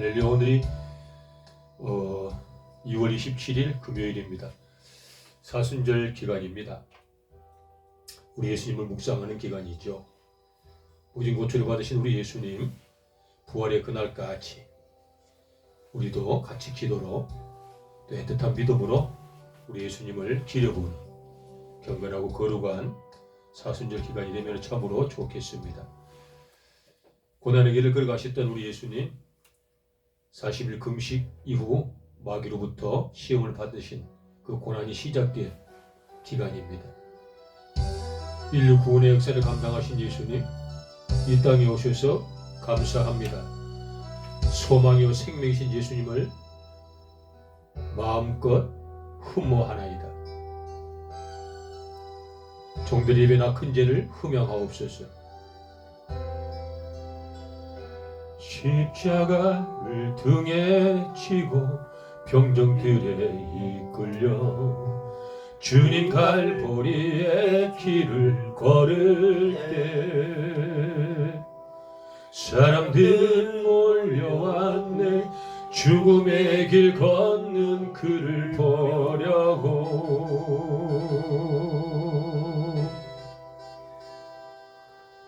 할렐루야. 오늘이 2월 27일 금요일입니다. 사순절 기간입니다. 우리 예수님을 묵상하는 기간이죠. 모진 고초를 받으신 우리 예수님 부활의 그날까지 우리도 같이 기도로 또 애틋한 믿음으로 우리 예수님을 기려보는 경건하고 거룩한 사순절 기간이 되면 참으로 좋겠습니다. 고난의 길을 걸어가셨던 우리 예수님 40일 금식 이후 마귀로부터 시험을 받으신 그 고난이 시작된 기간입니다. 인류 구원의 역사를 감당하신 예수님 이 땅에 오셔서 감사합니다. 소망이요 생명이신 예수님을 마음껏 흠모하나이다. 종들의 입에 나 큰 죄를 흠양하옵소서. 십자가를 등에 지고 병정들에 이끌려 주님 갈보리의 길을 걸을 때 사람들은 몰려왔네. 죽음의 길 걷는 그를 보려고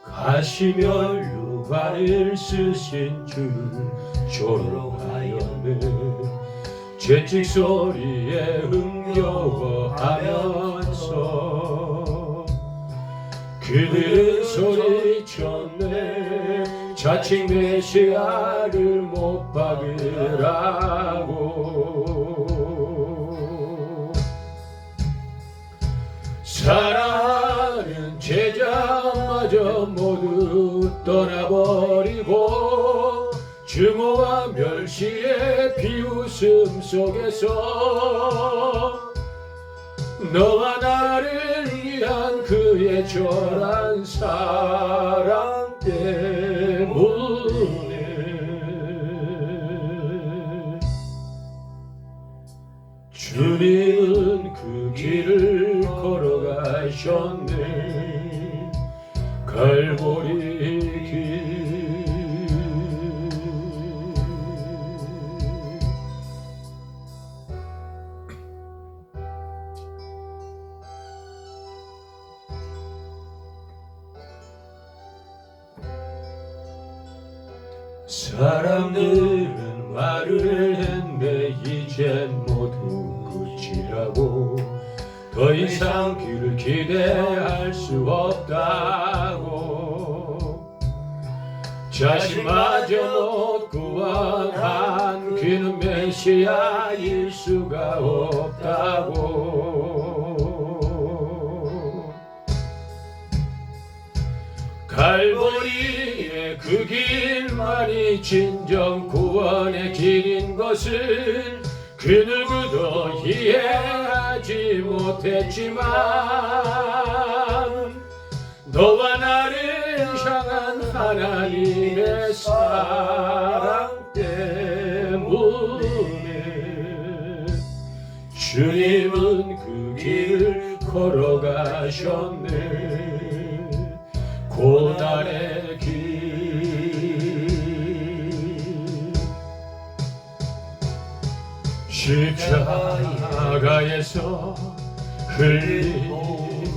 가시며 유발을 쓰신 주를 조롱하였네. 죄책 소리에 흥겨워하면서 그들은 소리쳤네. 자칭 메시아를 못 박으라고. 사랑하는 제자마저 모두 떠나버리고 증오와 멸시의 비웃음 속에서 너와 나를 위한 그의 절한 사랑 때문에 주님은 그 길을 걸어가셨네. 갈보리 길. 사람들은 말을 했네. 이젠 모두 끝이라고. 더 이상 그를 기대할 수 없다고. 자신마저 못 구원한 그는 메시아일 수가 없다고. 갈보리의 그 길만이 진정 구원의 길인 것을 그 누구도 이해하지 못했지만 너와 나를 향한 하나님의 사랑 때문에 주님은 그 길을 걸어가셨네. 고난의 길. 십자가에서 흘린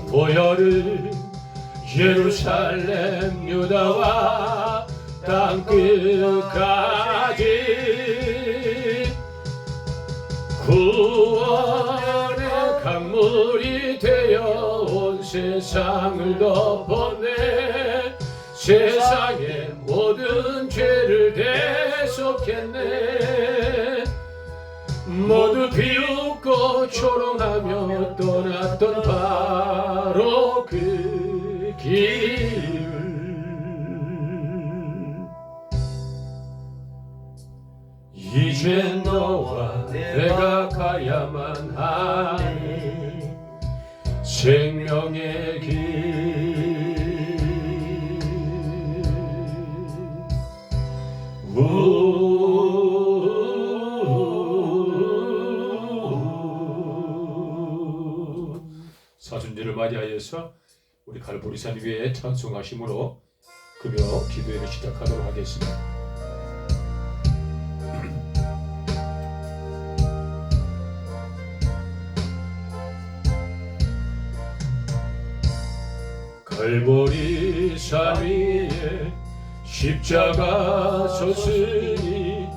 보혈을 예루살렘 유다와 땅끝까지 구원의 강물이 되어 온 세상을 덮었네. 세상의 모든 죄를 대속했네. 모두 비웃고 조롱하며 떠났던 바로 그 길을 이제 너와 내가 가야만 하네. 생명의 길. 사순절을 맞이하여서 우리 갈보리산 위에 찬송하심으로 금요 기도회를 시작하도록 하겠습니다. 갈보리 산 위에 십자가 섰으니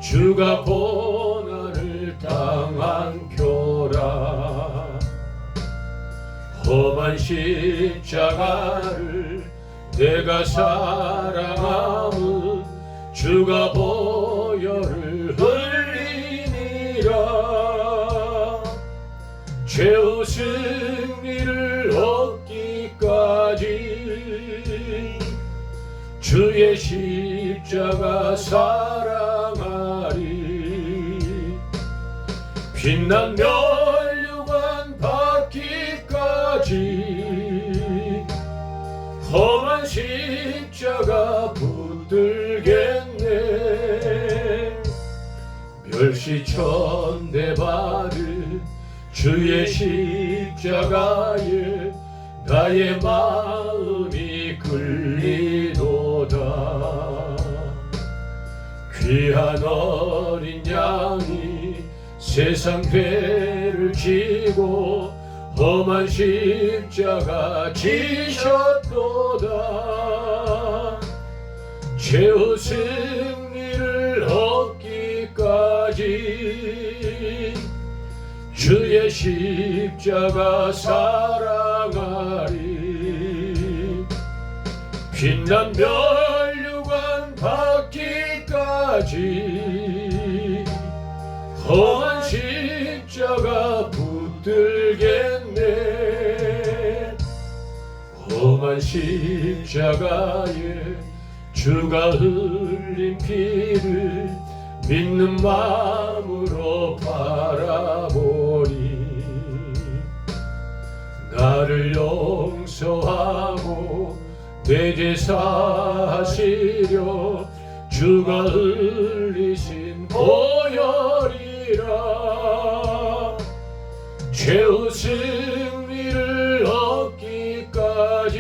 주가 고난을 당한 표라. 험한 십자가를 내가 사랑함은 주가 보혈을 흘리니라. 죄의 승리를 얻기까지 주의 십자가 사랑하리. 빛난 면류관 받기까지 험한 십자가 붙들겠네. 멸시천대 받은 주의 십자가에 나의 마음이 끌리도다. 귀한 어린 양이 세상 죄를 지고 험한 십자가 지셨도다. 죄의 승리를 얻기까지 주의 십자가 사랑하리. 빛난 면류관 받기까지 험한 십자가 붙들겠네. 험한 십자가에 주가 흘린 피를 믿는 마음으로 바라보니 나를 용서하고 내 죄 사하시려 주가 흘리신 보혈이라. 죄의 승리를 얻기까지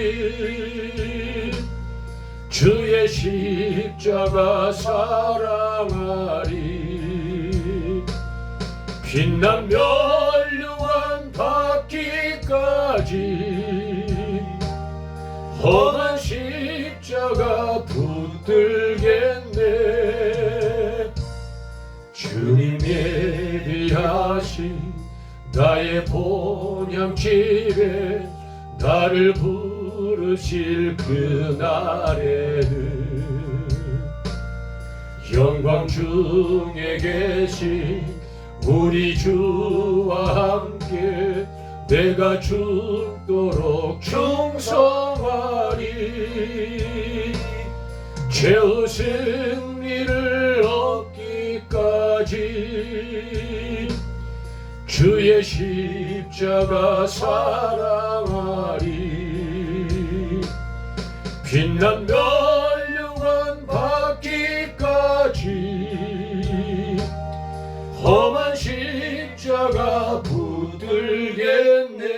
주의 십자가 사랑하리. 빛난 면류관 받기까지 험한 십자가 붙들겠네. 주님 예비하신 나의 본향집에 나를 부르실 그날에는 영광 중에 계신 우리 주와 함께 내가 죽도록 충성하리. 죄의 승리를 얻기까지 주의 십자가 사랑하리. 빛난 면류관 받기까지 험한 십자가 붙들겠네.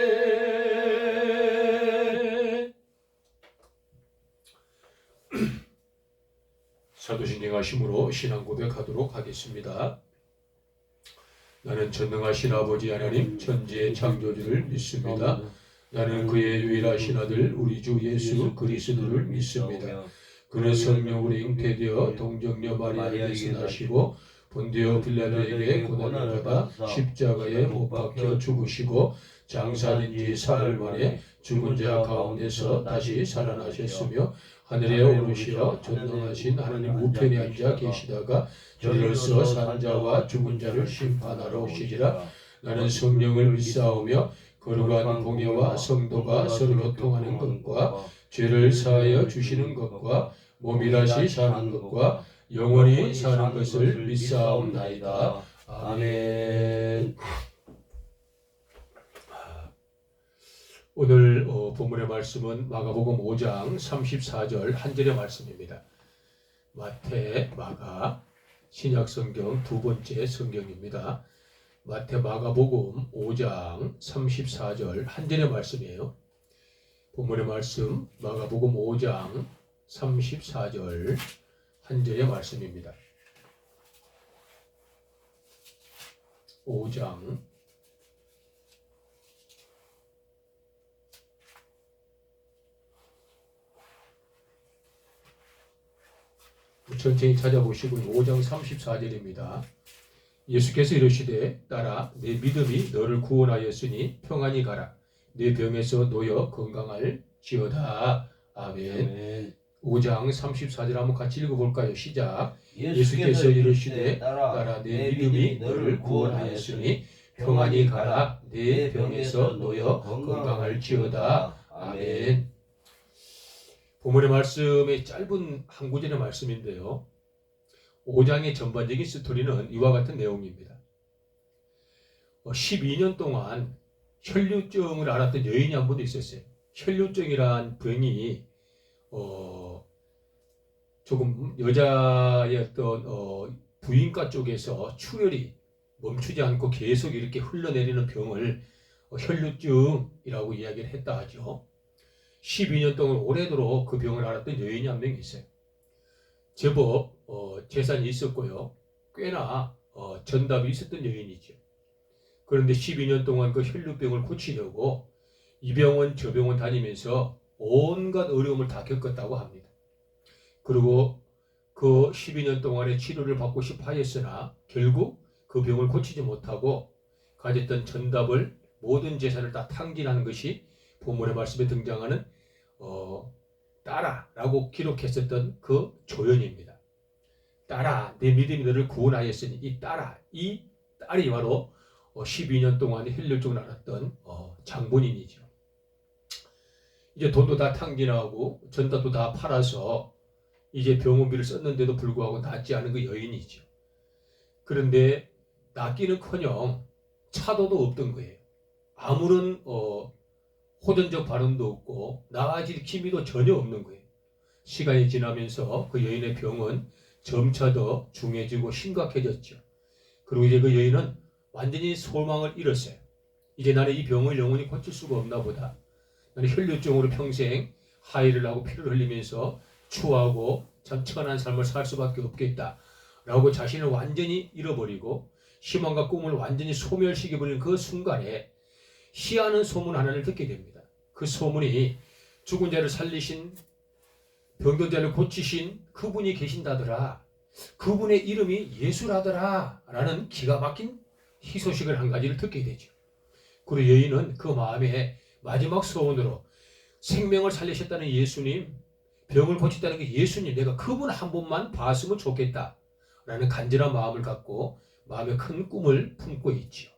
사도신경 하심으로 신앙 고백하도록 하겠습니다. 나는 전능하신 아버지 하나님 천지의 창조주를 믿습니다. 나는 그의 유일하신 아들 우리 주 예수 그리스도를 믿습니다. 그는 성령으로 잉태되어 동정녀 마리아에게서 나시고 본디오 빌라도에게 고난을 받아 십자가에 못 박혀 죽으시고 장사된 지 사흘 만에 죽은 자 가운데서 다시 살아나셨으며 하늘에 오르시어 전능하신 하나님 우편에 앉아 계시다가 저리로서 산 자와 죽은 자를 심판하러 오시리라. 나는 성령을 믿사오며 거룩한 공예와 성도가 서로 통하는 것과 죄를 사하여 주시는 것과 몸이 다시 사는 것과 영원히 사는 것을 믿사옵나이다. 아멘. 오늘 본문의 말씀은 마가복음 5장 34절 한 절의 말씀입니다. 마태, 마가, 신약성경 두 번째 성경입니다. 마태, 마가복음 5장 34절 한 절의 말씀이에요. 본문의 말씀 마가복음 5장 34절 한 절의 말씀입니다. 5장 34절 천천히 찾아보시고 5장 34절입니다. 예수께서 이르시되 따라 내 믿음이 너를 구원하였으니 평안히 가라. 내 병에서 놓여 건강할지어다. 아멘. 5장 34절 한번 같이 읽어볼까요? 시작. 예수께서 이르시되 따라 내 믿음이 너를 구원하였으니 평안히 가라. 내 병에서 놓여 건강할지어다. 아멘. 본문의 말씀의 짧은 한 구절의 말씀인데요. 5장의 전반적인 스토리는 이와 같은 내용입니다. 12년 동안 혈류증을 앓았던 여인이 한 분도 있었어요. 혈류증이란 병이 조금 여자의 어떤 부인과 쪽에서 출혈이 멈추지 않고 계속 이렇게 흘러내리는 병을 혈류증이라고 이야기를 했다 하죠. 12년 동안 오래도록 그 병을 앓았던 여인이 한 명 있어요. 제법 재산이 있었고요. 꽤나 전답이 있었던 여인이죠. 그런데 12년 동안 그 혈류병을 고치려고 이 병원 저 병원 다니면서 온갖 어려움을 다 겪었다고 합니다. 그리고 그 12년 동안의 치료를 받고 싶어 하였으나 결국 그 병을 고치지 못하고 가졌던 전답을 모든 재산을 다 탕진하는 것이 본문의 말씀에 등장하는 따라라고 기록했었던 그 조연입니다. 따라 내 믿음이 너를 구원하였으니 이 딸이 바로 12년 동안 혈류증을 앓았던 장본인이죠. 이제 돈도 다 탕진하고 전답도 다 팔아서 이제 병원비를 썼는데도 불구하고 낫지 않은 그 여인이죠. 그런데 낫기는커녕 차도도 없던 거예요. 아무런 호전적 발언도 없고 나아질 기미도 전혀 없는 거예요. 시간이 지나면서 그 여인의 병은 점차 더 중해지고 심각해졌죠. 그리고 이제 그 여인은 완전히 소망을 잃었어요. 이제 나는 이 병을 영원히 고칠 수가 없나 보다. 나는 혈류증으로 평생 하혈을 하고 피를 흘리면서 추하고 참 천한 삶을 살 수밖에 없겠다 라고 자신을 완전히 잃어버리고 희망과 꿈을 완전히 소멸시켜버리는 그 순간에 희한한 소문 하나를 듣게 됩니다. 그 소문이 죽은 자를 살리신 병든 자를 고치신 그분이 계신다더라. 그분의 이름이 예수라더라 라는 기가 막힌 희소식을 한 가지를 듣게 되죠. 그리고 여인은 그 마음에 마지막 소원으로 생명을 살리셨다는 예수님, 병을 고쳤다는 그 예수님, 내가 그분 한 번만 봤으면 좋겠다 라는 간절한 마음을 갖고 마음에 큰 꿈을 품고 있죠.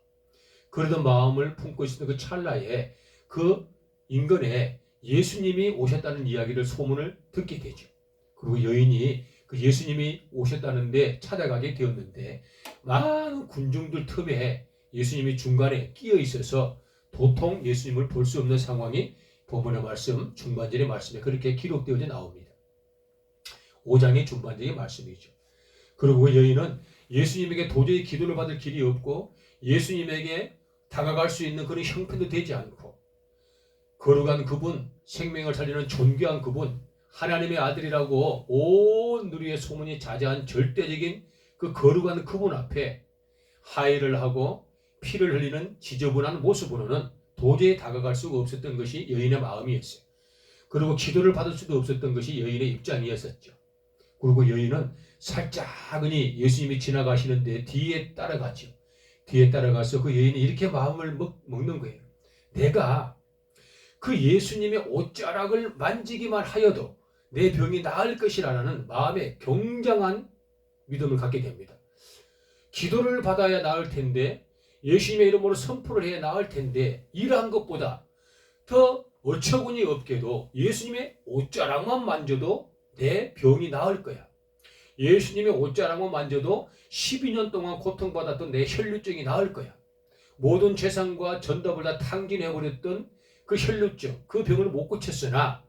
그러던 마음을 품고 있었던 그 찰나에 그 인근에 예수님이 오셨다는 이야기를 소문을 듣게 되죠. 그리고 여인이 그 예수님이 오셨다는데 찾아가게 되었는데 많은 군중들 틈에 예수님이 중간에 끼어 있어서 도통 예수님을 볼 수 없는 상황이 본문의 말씀 중반절의 말씀에 그렇게 기록되어져 나옵니다. 5장의 중반절의 말씀이죠. 그리고 그 여인은 예수님에게 도저히 기도를 받을 길이 없고 예수님에게 다가갈 수 있는 그런 형편도 되지 않고 거룩한 그분, 생명을 살리는 존귀한 그분, 하나님의 아들이라고 온 누리의 소문이 자자한 절대적인 그 거룩한 그분 앞에 하혈을 하고 피를 흘리는 지저분한 모습으로는 도저히 다가갈 수가 없었던 것이 여인의 마음이었어요. 그리고 기도를 받을 수도 없었던 것이 여인의 입장이었었죠. 그리고 여인은 살짝은이 예수님이 지나가시는데 뒤에 따라가죠. 뒤에 따라가서 그 여인이 이렇게 마음을 먹는 거예요. 내가 그 예수님의 옷자락을 만지기만 하여도 내 병이 나을 것이라는 마음에 굉장한 믿음을 갖게 됩니다. 기도를 받아야 나을 텐데 예수님의 이름으로 선포를 해야 나을 텐데 이러한 것보다 더 어처구니 없게도 예수님의 옷자락만 만져도 내 병이 나을 거야. 예수님의 옷자락만 만져도 12년 동안 고통받았던 내 혈류증이 나을 거야. 모든 재산과 전답을 다 탕진해버렸던 그 혈류증, 그 병을 못 고쳤으나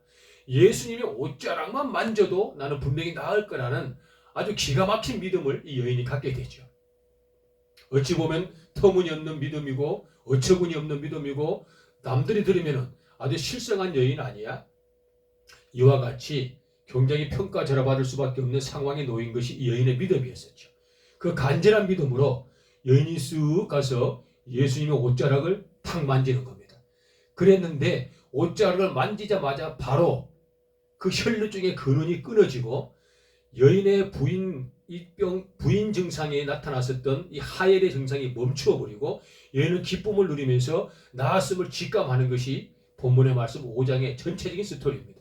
예수님의 옷자락만 만져도 나는 분명히 나을 거라는 아주 기가 막힌 믿음을 이 여인이 갖게 되죠. 어찌 보면 터무니없는 믿음이고 어처구니 없는 믿음이고 남들이 들으면 아주 실성한 여인 아니야? 이와 같이 굉장히 평가절하받을 수밖에 없는 상황에 놓인 것이 이 여인의 믿음이었었죠. 그 간절한 믿음으로 여인이 쑥 가서 예수님의 옷자락을 탁 만지는 겁니다. 그랬는데 옷자락을 만지자마자 바로 그 혈류증의 근원이 끊어지고 여인의 부인 증상이 나타났었던 이 하혈의 증상이 멈추어 버리고 여인은 기쁨을 누리면서 나았음을 직감하는 것이 본문의 말씀 5장의 전체적인 스토리입니다.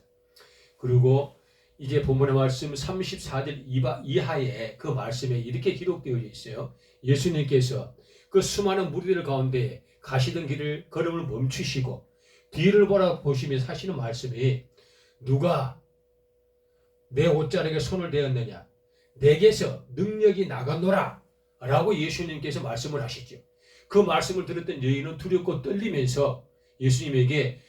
그리고 이제 본문의 말씀 34절 이하에 그 말씀에 이렇게 기록되어 있어요. 예수님께서 그 수많은 무리들 가운데 가시던 길을 걸음을 멈추시고 뒤를 보시면서 하시는 말씀이 누가 내 옷자락에 손을 대었느냐 내게서 능력이 나갔노라 라고 예수님께서 말씀을 하시죠. 그 말씀을 들었던 여인은 두렵고 떨리면서 예수님에게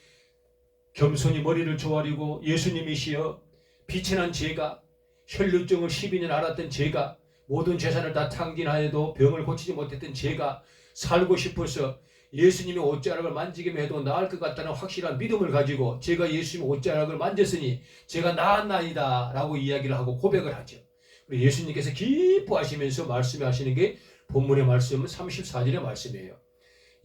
겸손히 머리를 조아리고 예수님이시여 빛이 난 제가 혈루증을 12년 앓았던 제가 모든 재산을 다 탕진하여도 병을 고치지 못했던 제가 살고 싶어서 예수님의 옷자락을 만지기만 해도 나을 것 같다는 확실한 믿음을 가지고 제가 예수님의 옷자락을 만졌으니 제가 나았나이다 라고 이야기를 하고 고백을 하죠. 그리고 예수님께서 기뻐하시면서 말씀하시는 게 본문의 말씀 34절의 말씀이에요.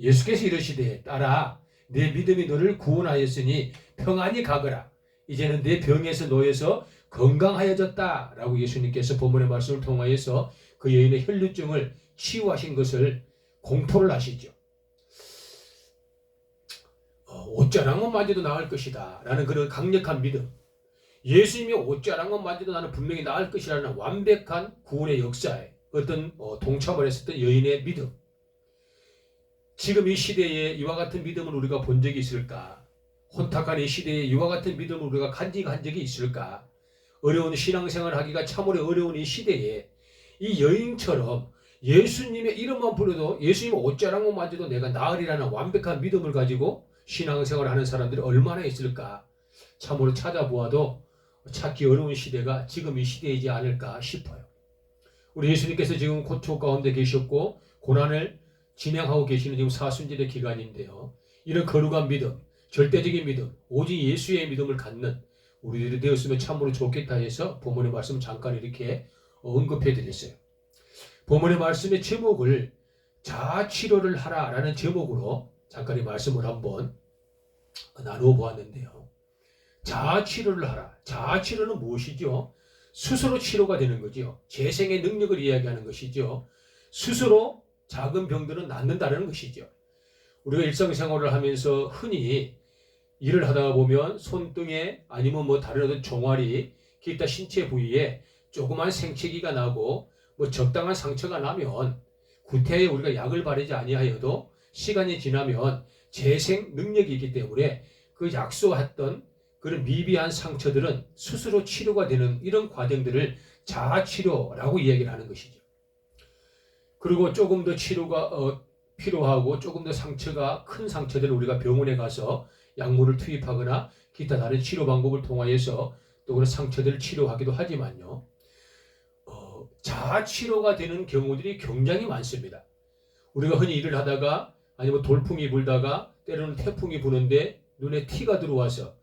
예수께서 이르시되 딸아 내 믿음이 너를 구원하였으니 평안히 가거라. 이제는 내 병에서 놓여서 건강하여졌다 라고 예수님께서 본문의 말씀을 통하여서 그 여인의 혈루증을 치유하신 것을 공포를 하시죠. 옷자락만 만져도 나을 것이다 라는 그런 강력한 믿음, 예수님의 옷자락만 만져도 나는 분명히 나을 것이라는 완벽한 구원의 역사에 어떤 동참을 했었던 여인의 믿음, 지금 이 시대에 이와 같은 믿음을 우리가 본 적이 있을까? 혼탁한 이 시대에 이와 같은 믿음을 우리가 간직한 적이 있을까? 어려운 신앙생활 하기가 참으로 어려운 이 시대에 이 여인처럼 예수님의 이름만 불러도 예수님의 옷자락만 만져도 내가 나으리라는 완벽한 믿음을 가지고 신앙생활을 하는 사람들이 얼마나 있을까? 참으로 찾아보아도 찾기 어려운 시대가 지금 이 시대이지 않을까 싶어요. 우리 예수님께서 지금 고초 가운데 계셨고 고난을 진행하고 계시는 지금 사순절의 기간인데요. 이런 거룩한 믿음, 절대적인 믿음, 오직 예수의 믿음을 갖는 우리들이 되었으면 참으로 좋겠다 해서 본문의 말씀을 잠깐 이렇게 언급해 드렸어요. 본문의 말씀의 제목을 자아치료를 하라라는 제목으로 잠깐 이 말씀을 한번 나누어 보았는데요. 자아치료를 하라. 자아치료는 무엇이죠? 스스로 치료가 되는 거죠. 재생의 능력을 이야기하는 것이죠. 스스로 작은 병들은 낫는다는 것이죠. 우리가 일상생활을 하면서 흔히 일을 하다가 보면 손등에 아니면 다른 어떤 종아리, 기타 신체 부위에 조그만 생채기가 나고 적당한 상처가 나면 구태에 우리가 약을 바르지 아니하여도 시간이 지나면 재생 능력이 있기 때문에 그 약소했던 그런 미비한 상처들은 스스로 치료가 되는 이런 과정들을 자아치료라고 이야기를 하는 것이죠. 그리고 조금 더 치료가 필요하고 조금 더 상처가 큰 상처들은 우리가 병원에 가서 약물을 투입하거나 기타 다른 치료 방법을 통하여서 또 그런 상처들을 치료하기도 하지만요. 자아치료가 되는 경우들이 굉장히 많습니다. 우리가 흔히 일을 하다가 아니면 돌풍이 불다가 때로는 태풍이 부는데 눈에 티가 들어와서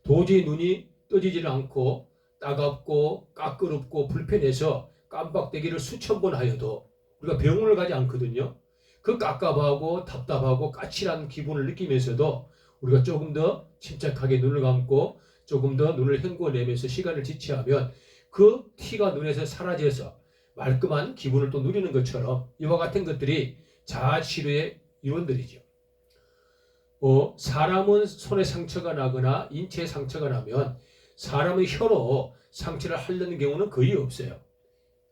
도저히 눈이 떠지질 않고 따갑고 까끄럽고 불편해서 깜빡대기를 수천 번 하여도 우리가 병원을 가지 않거든요. 그 깝깝하고 답답하고 까칠한 기분을 느끼면서도 우리가 조금 더 침착하게 눈을 감고 조금 더 눈을 헹궈내면서 시간을 지체하면 그 티가 눈에서 사라져서 말끔한 기분을 또 누리는 것처럼 이와 같은 것들이 자아치료의 이론들이죠. 사람은 손에 상처가 나거나 인체에 상처가 나면 사람의 혀로 상처를 핥는 경우는 거의 없어요.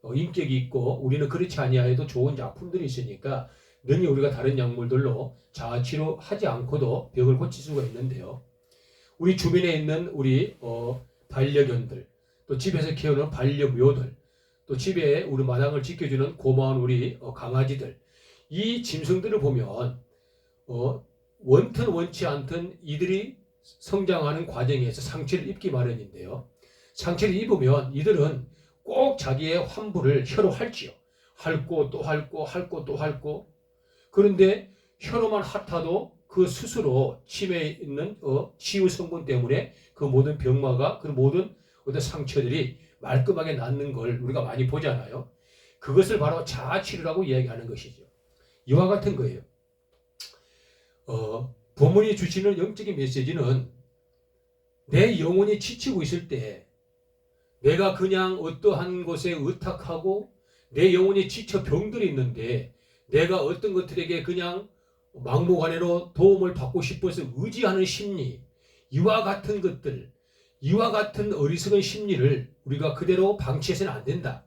인격이 있고 우리는 그렇지 아니하여도 좋은 약품들이 있으니까 능히 우리가 다른 약물들로 자아치료하지 않고도 병을 고칠 수가 있는데요. 우리 주변에 있는 우리 반려견들, 또 집에서 키우는 반려묘들, 또 집에 우리 마당을 지켜주는 고마운 우리 강아지들, 이 짐승들을 보면 원튼 원치 않든 이들이 성장하는 과정에서 상처를 입기 마련인데요. 상처를 입으면 이들은 꼭 자기의 환부를 혀로 핥지요. 핥고 또 핥고 핥고 또 핥고. 그런데 혀로만 핥아도 그 스스로 침에 있는 치유 성분 때문에 그 모든 병마가 그 모든 어떤 상처들이 말끔하게 낫는 걸 우리가 많이 보잖아요. 그것을 바로 자아치료라고 이야기하는 것이죠. 이와 같은 거예요. 본문이 주시는 영적인 메시지는 내 영혼이 지치고 있을 때 내가 그냥 어떠한 것에 의탁하고 내 영혼이 지쳐 병들이 있는데 내가 어떤 것들에게 그냥 막무가내로 도움을 받고 싶어서 의지하는 심리, 이와 같은 것들, 이와 같은 어리석은 심리를 우리가 그대로 방치해서는 안 된다.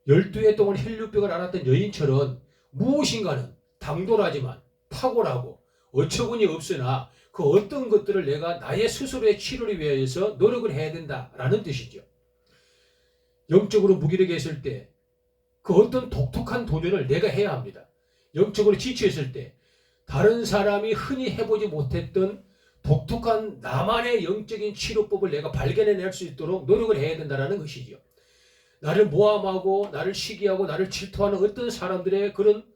12해 동안 혈류병을 앓았던 여인처럼 무엇인가는 당돌하지만 탁월하고 어처구니 없으나 그 어떤 것들을 내가 나의 스스로의 치료를 위해서 노력을 해야 된다라는 뜻이죠. 영적으로 무기력했을 때 그 어떤 독특한 도전을 내가 해야 합니다. 영적으로 지쳐있을 때 다른 사람이 흔히 해보지 못했던 독특한 나만의 영적인 치료법을 내가 발견해낼 수 있도록 노력을 해야 된다는 것이죠. 나를 모함하고 나를 시기하고 나를 질투하는 어떤 사람들의 그런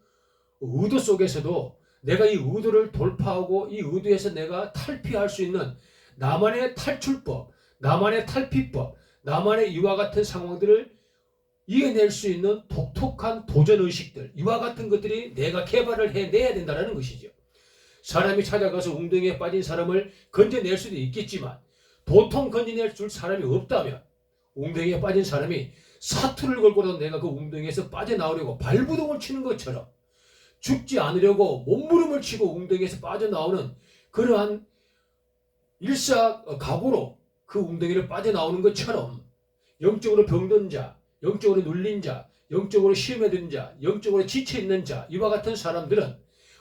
의도 속에서도 내가 이 의도를 돌파하고 이 의도에서 내가 탈피할 수 있는 나만의 탈출법, 나만의 탈피법, 나만의 이와 같은 상황들을 이겨낼 수 있는 독특한 도전의식들, 이와 같은 것들이 내가 개발을 해내야 된다는 것이죠. 사람이 찾아가서 웅덩이에 빠진 사람을 건져낼 수도 있겠지만 도통 건져낼 줄 사람이 없다면 웅덩이에 빠진 사람이 사투를 걸고라도 내가 그 웅덩이에서 빠져나오려고 발부동을 치는 것처럼 죽지 않으려고 몸부림을 치고 웅덩이에서 빠져나오는 그러한 일사각오로 그 웅덩이를 빠져나오는 것처럼 영적으로 병든 자, 영적으로 눌린 자, 영적으로 시험에 든 자, 영적으로 지쳐있는 자, 이와 같은 사람들은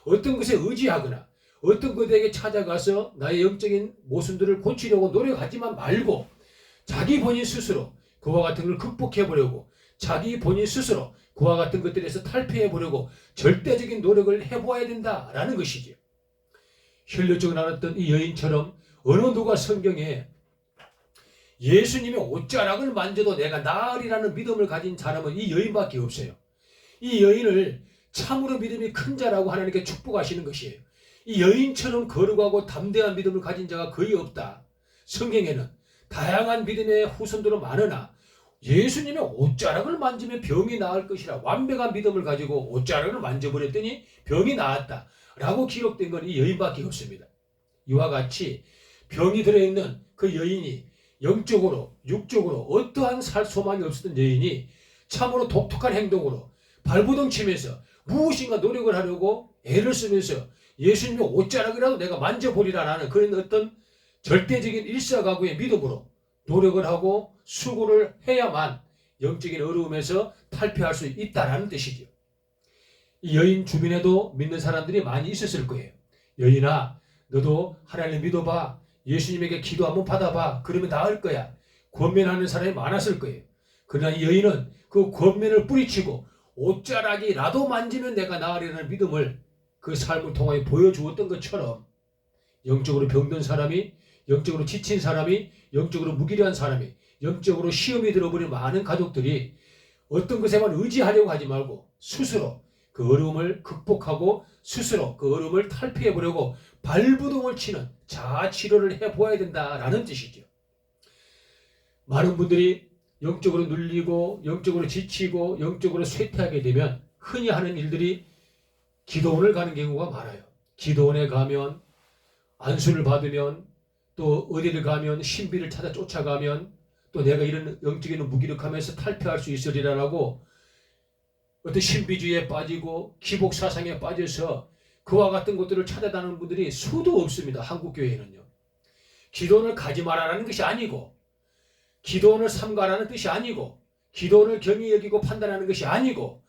어떤 것에 의지하거나 어떤 것에게 찾아가서 나의 영적인 모순들을 고치려고 노력하지만 말고 자기 본인 스스로 그와 같은 걸 극복해보려고 자기 본인 스스로 그와 같은 것들에서 탈피해보려고 절대적인 노력을 해보아야 된다라는 것이죠. 혈류증을 앓았던 이 여인처럼 어느 누가 성경에 예수님의 옷자락을 만져도 내가 나으리라는 믿음을 가진 사람은 이 여인밖에 없어요. 이 여인을 참으로 믿음이 큰 자라고 하나님께 축복하시는 것이에요. 이 여인처럼 거룩하고 담대한 믿음을 가진 자가 거의 없다. 성경에는 다양한 믿음의 후손들은 많으나 예수님의 옷자락을 만지면 병이 나을 것이라 완벽한 믿음을 가지고 옷자락을 만져버렸더니 병이 나았다 라고 기록된 건 이 여인밖에 없습니다. 이와 같이 병이 들어있는 그 여인이 영적으로 육적으로 어떠한 살 소망이 없었던 여인이 참으로 독특한 행동으로 발부둥 치면서 무엇인가 노력을 하려고 애를 쓰면서 예수님의 옷자락이라도 내가 만져보리라는 그런 어떤 절대적인 일사각오의 믿음으로 노력을 하고 수고를 해야만 영적인 어려움에서 탈피할 수 있다는 뜻이죠. 이 여인 주변에도 믿는 사람들이 많이 있었을 거예요. 여인아, 너도 하나님 믿어봐. 예수님에게 기도 한번 받아봐. 그러면 나을 거야. 권면하는 사람이 많았을 거예요. 그러나 이 여인은 그 권면을 뿌리치고 옷자락이라도 만지면 내가 나으리라는 믿음을 그 삶을 통하여 보여주었던 것처럼 영적으로 병든 사람이, 영적으로 지친 사람이, 영적으로 무기력한 사람이, 영적으로 시험이 들어버린 많은 가족들이 어떤 것에만 의지하려고 하지 말고 스스로 그 어려움을 극복하고 스스로 그 어려움을 탈피해보려고 발부동을 치는 자아치료를 해보아야 된다라는 뜻이죠. 많은 분들이 영적으로 눌리고 영적으로 지치고 영적으로 쇠퇴하게 되면 흔히 하는 일들이 기도원을 가는 경우가 많아요. 기도원에 가면 안수를 받으면 또 어디를 가면 신비를 찾아 쫓아가면 또 내가 이런 영적인 무기력함에서 탈피할 수 있으리라고 어떤 신비주의에 빠지고 기복사상에 빠져서 그와 같은 것들을 찾아다니는 분들이 수도 없습니다. 한국교회에는요. 기도원을 가지 말라는 것이 아니고 기도원을 삼가라는 뜻이 아니고 기도원을 경히 여기고 판단하는 것이 아니고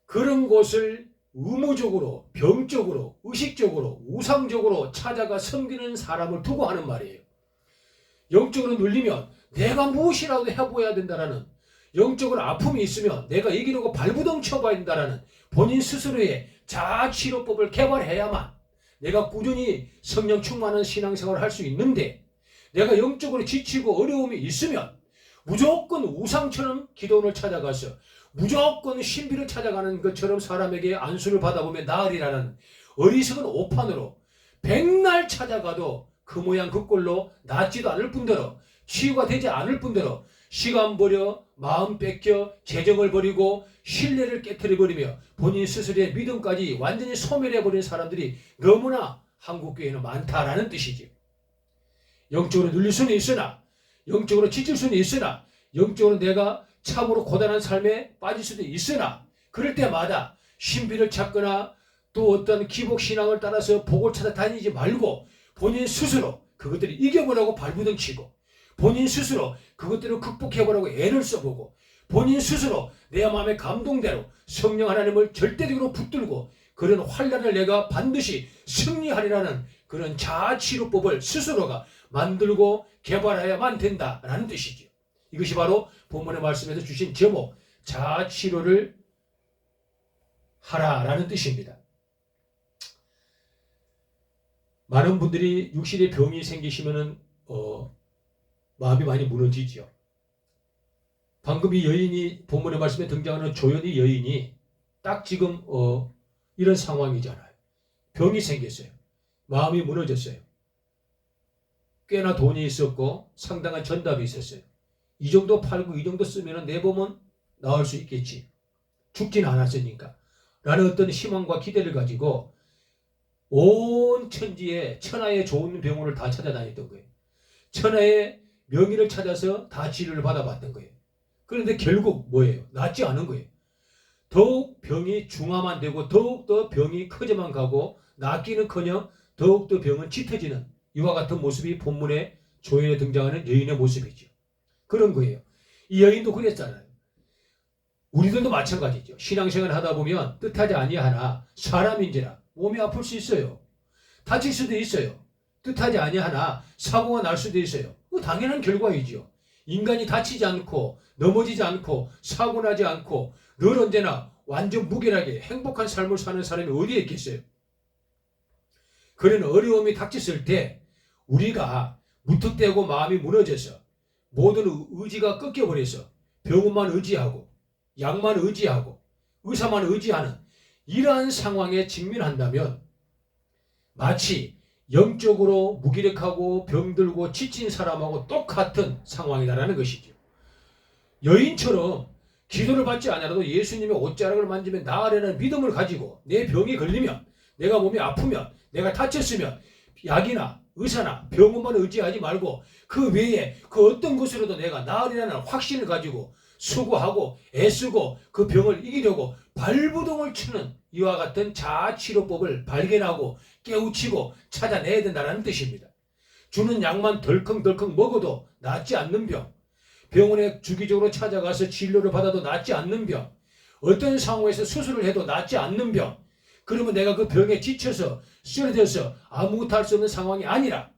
그런 곳을 의무적으로 병적으로 의식적으로 우상적으로 찾아가 섬기는 사람을 두고 하는 말이에요. 영적으로 눌리면 내가 무엇이라도 해보아야 된다라는 영적으로 아픔이 있으면 내가 이기려고 발부둥 쳐봐야 된다라는 본인 스스로의 자아치료법을 개발해야만 내가 꾸준히 성령 충만한 신앙생활을 할 수 있는데 내가 영적으로 지치고 어려움이 있으면 무조건 우상처럼 기도원을 찾아가서 무조건 신비를 찾아가는 것처럼 사람에게 안수를 받아보면 나으리라는 어리석은 오판으로 백날 찾아가도 그 모양 그 꼴로 낫지도 않을 뿐더러 치유가 되지 않을 뿐더러 시간 버려 마음 뺏겨 재정을 버리고 신뢰를 깨트려버리며 본인 스스로의 믿음까지 완전히 소멸해버린 사람들이 너무나 한국교회에는 많다라는 뜻이지. 영적으로 눌릴 수는 있으나 영적으로 지칠 수는 있으나 영적으로 내가 참으로 고단한 삶에 빠질 수도 있으나 그럴 때마다 신비를 찾거나 또 어떤 기복신앙을 따라서 복을 찾아다니지 말고 본인 스스로 그것들을 이겨보라고 발부둥치고 본인 스스로 그것들을 극복해보라고 애를 써보고 본인 스스로 내 마음의 감동대로 성령 하나님을 절대적으로 붙들고 그런 환난을 내가 반드시 승리하리라는 그런 자아치료법을 스스로가 만들고 개발해야만 된다라는 뜻이죠. 이것이 바로 본문의 말씀에서 주신 제목 자아치료를 하라라는 뜻입니다. 많은 분들이 육신의 병이 생기시면은 마음이 많이 무너지죠. 방금 이 여인이 본문의 말씀에 등장하는 조연이 여인이 딱 지금 이런 상황이잖아요. 병이 생겼어요. 마음이 무너졌어요. 꽤나 돈이 있었고 상당한 전답이 있었어요. 이 정도 팔고 이 정도 쓰면 내 몸은 나을 수 있겠지. 죽지는 않았으니까. 라는 어떤 희망과 기대를 가지고 온 천지에 천하의 좋은 병원을 다 찾아다녔던 거예요. 천하의 명의를 찾아서 다 치료를 받아봤던 거예요. 그런데 결국 뭐예요? 낫지 않은 거예요. 더욱 병이 중화만 되고 더욱더 병이 커져만 가고 낫기는커녕 더욱더 병은 짙어지는 이와 같은 모습이 본문의 조연에 등장하는 여인의 모습이죠. 그런 거예요. 이 여인도 그랬잖아요. 우리들도 마찬가지죠. 신앙생활을 하다 보면 뜻하지 아니하나 사람인지라 몸이 아플 수 있어요. 다칠 수도 있어요. 뜻하지 아니하나 사고가 날 수도 있어요. 당연한 결과이죠. 인간이 다치지 않고 넘어지지 않고 사고 나지 않고 늘 언제나 완전 무결하게 행복한 삶을 사는 사람이 어디에 있겠어요. 그런 어려움이 닥쳤을 때 우리가 무턱대고 마음이 무너져서 모든 의지가 꺾여버려서 병원만 의지하고 약만 의지하고 의사만 의지하는 이러한 상황에 직면한다면 마치 영적으로 무기력하고 병들고 지친 사람하고 똑같은 상황이다라는 것이죠. 여인처럼 기도를 받지 않아도 예수님의 옷자락을 만지면 나으려는 믿음을 가지고 내 병이 걸리면 내가 몸이 아프면 내가 다쳤으면 약이나 의사나 병원만 의지하지 말고 그 외에 그 어떤 것으로도 내가 나으리라는 확신을 가지고 수고하고 애쓰고 그 병을 이기려고 발부동을 치는 이와 같은 자아치료법을 발견하고 깨우치고 찾아내야 된다는 뜻입니다. 주는 약만 덜컹덜컹 먹어도 낫지 않는 병, 병원에 주기적으로 찾아가서 진료를 받아도 낫지 않는 병, 어떤 상황에서 수술을 해도 낫지 않는 병, 그러면 내가 그 병에 지쳐서 쓰러져서 아무것도 할 수 없는 상황이 아니라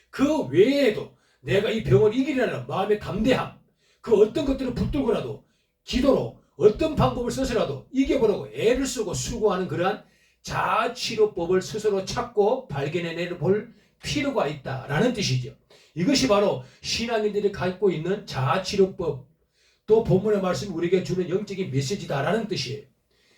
그 외에도 내가 이 병을 이기려는 마음의 담대함, 그 어떤 것들을 붙들고라도 기도로 어떤 방법을 써서라도 이겨보려고 애를 쓰고 수고하는 그러한 자아치료법을 스스로 찾고 발견해내 볼 필요가 있다라는 뜻이죠. 이것이 바로 신앙인들이 갖고 있는 자아치료법, 또 본문의 말씀이 우리에게 주는 영적인 메시지다라는 뜻이에요.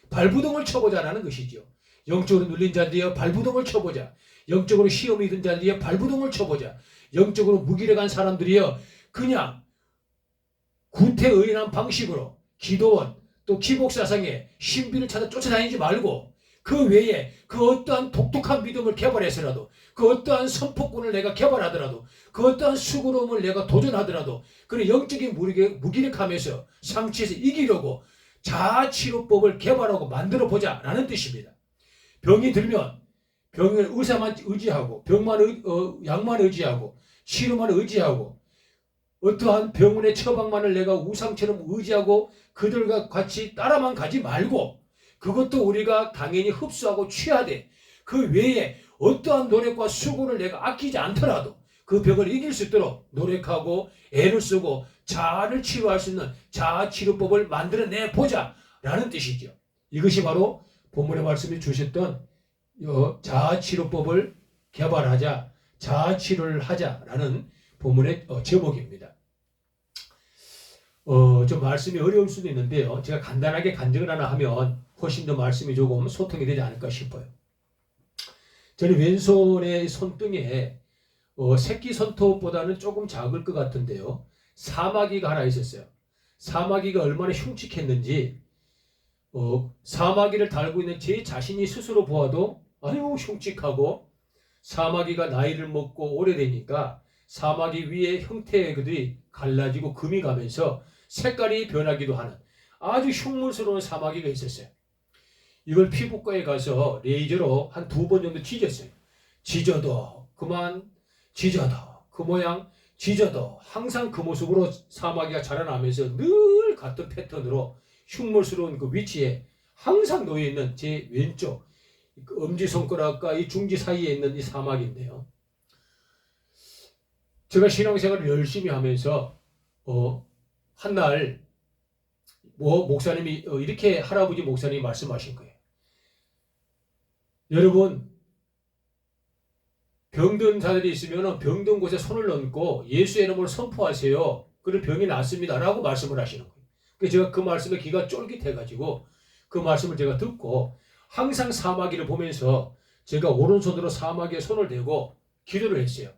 발부동을 쳐보자라는 것이죠. 영적으로 눌린 자들이여 발부동을 쳐보자. 영적으로 시험이 든 자들이여 발부동을 쳐보자. 영적으로 무기력한 사람들이여 그냥 구태의연한 방식으로 기도원 또 기복사상에 신비를 찾아 쫓아다니지 말고 그 외에 그 어떠한 독특한 믿음을 개발해서라도 그 어떠한 선포권을 내가 개발하더라도 그 어떠한 수고로움을 내가 도전하더라도 그런 영적인 무기력함에서 상처에서 이기려고 자아치료법을 개발하고 만들어보자 라는 뜻입니다. 병이 들면 병을 의사만 의지하고 약만 의지하고 치료만 의지하고 어떠한 병원의 처방만을 내가 우상처럼 의지하고 그들과 같이 따라만 가지 말고 그것도 우리가 당연히 흡수하고 취하되 그 외에 어떠한 노력과 수고를 내가 아끼지 않더라도 그 병을 이길 수 있도록 노력하고 애를 쓰고 자아를 치료할 수 있는 자아치료법을 만들어내 보자 라는 뜻이죠. 이것이 바로 본문의 말씀이 주셨던 자아치료법을 개발하자, 자아치료를 하자라는 본문의 제목입니다. 좀 말씀이 어려울 수도 있는데요. 제가 간단하게 간증을 하나 하면 훨씬 더 말씀이 조금 소통이 되지 않을까 싶어요. 저는 왼손의 손등에 새끼 손톱보다는 조금 작을 것 같은데요. 사마귀가 하나 있었어요. 사마귀가 얼마나 흉측했는지 사마귀를 달고 있는 제 자신이 스스로 보아도 아유 흉측하고 사마귀가 나이를 먹고 오래되니까 사마귀 위의 형태들이 갈라지고 금이 가면서 색깔이 변하기도 하는 아주 흉물스러운 사마귀가 있었어요. 이걸 피부과에 가서 레이저로 한 2번 정도 찢었어요. 찢어도 그만, 찢어도 그 모양, 찢어도 항상 그 모습으로 사마귀가 자라나면서 늘 같은 패턴으로 흉물스러운 그 위치에 항상 놓여있는 제 왼쪽 엄지손가락과 이 중지 사이에 있는 이 사마귀인데요. 제가 신앙생활을 열심히 하면서 한날 목사님이 이렇게 할아버지 목사님이 말씀하신 거예요. 여러분, 병든 자들이 있으면 병든 곳에 손을 얹고 예수의 이름으로 선포하세요. 그런 병이 낫습니다. 라고 말씀을 하시는 거예요. 그래서 제가 그 말씀에 귀가 쫄깃해가지고 그 말씀을 제가 듣고 항상 사마귀를 보면서 제가 오른손으로 사마귀에 손을 대고 기도를 했어요.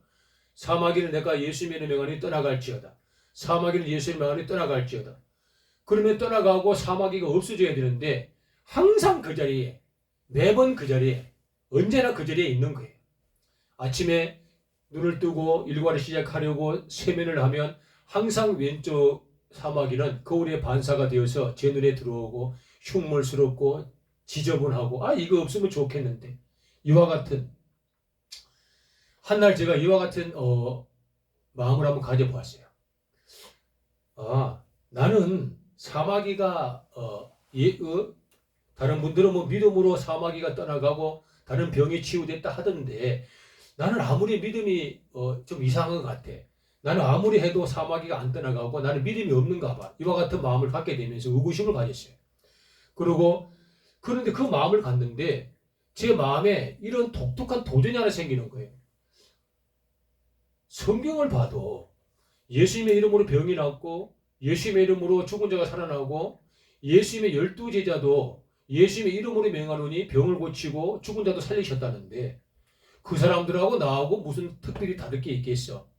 사마귀는 내가 예수님의 명안이 떠나갈지어다. 사마귀는 예수님의 명안이 떠나갈지어다. 그러면 떠나가고 사마귀가 없어져야 되는데 항상 그 자리에, 매번 그 자리에, 언제나 그 자리에 있는 거예요. 아침에 눈을 뜨고 일과를 시작하려고 세면을 하면 항상 왼쪽 사마귀는 거울의 반사가 되어서 제 눈에 들어오고 흉물스럽고 지저분하고 이거 없으면 좋겠는데 이와 같은 한날 제가 이와 같은 마음을 한번 가져보았어요. 나는 사마귀가 다른 분들은 뭐 믿음으로 사마귀가 떠나가고 다른 병이 치유됐다 하던데 나는 아무리 믿음이 좀 이상한 것 같아. 나는 아무리 해도 사마귀가 안 떠나가고 나는 믿음이 없는가 봐. 이와 같은 마음을 갖게 되면서 의구심을 가졌어요. 그런데 그 마음을 갖는데 제 마음에 이런 독특한 도전이 하나 생기는 거예요. 성경을 봐도 예수님의 이름으로 병이 낫고 예수님의 이름으로 죽은 자가 살아나고 예수님의 12제자도 예수님의 이름으로 명하노니 병을 고치고 죽은 자도 살리셨다는데 그 사람들하고 나하고 무슨 특별히 다를 게 있겠어?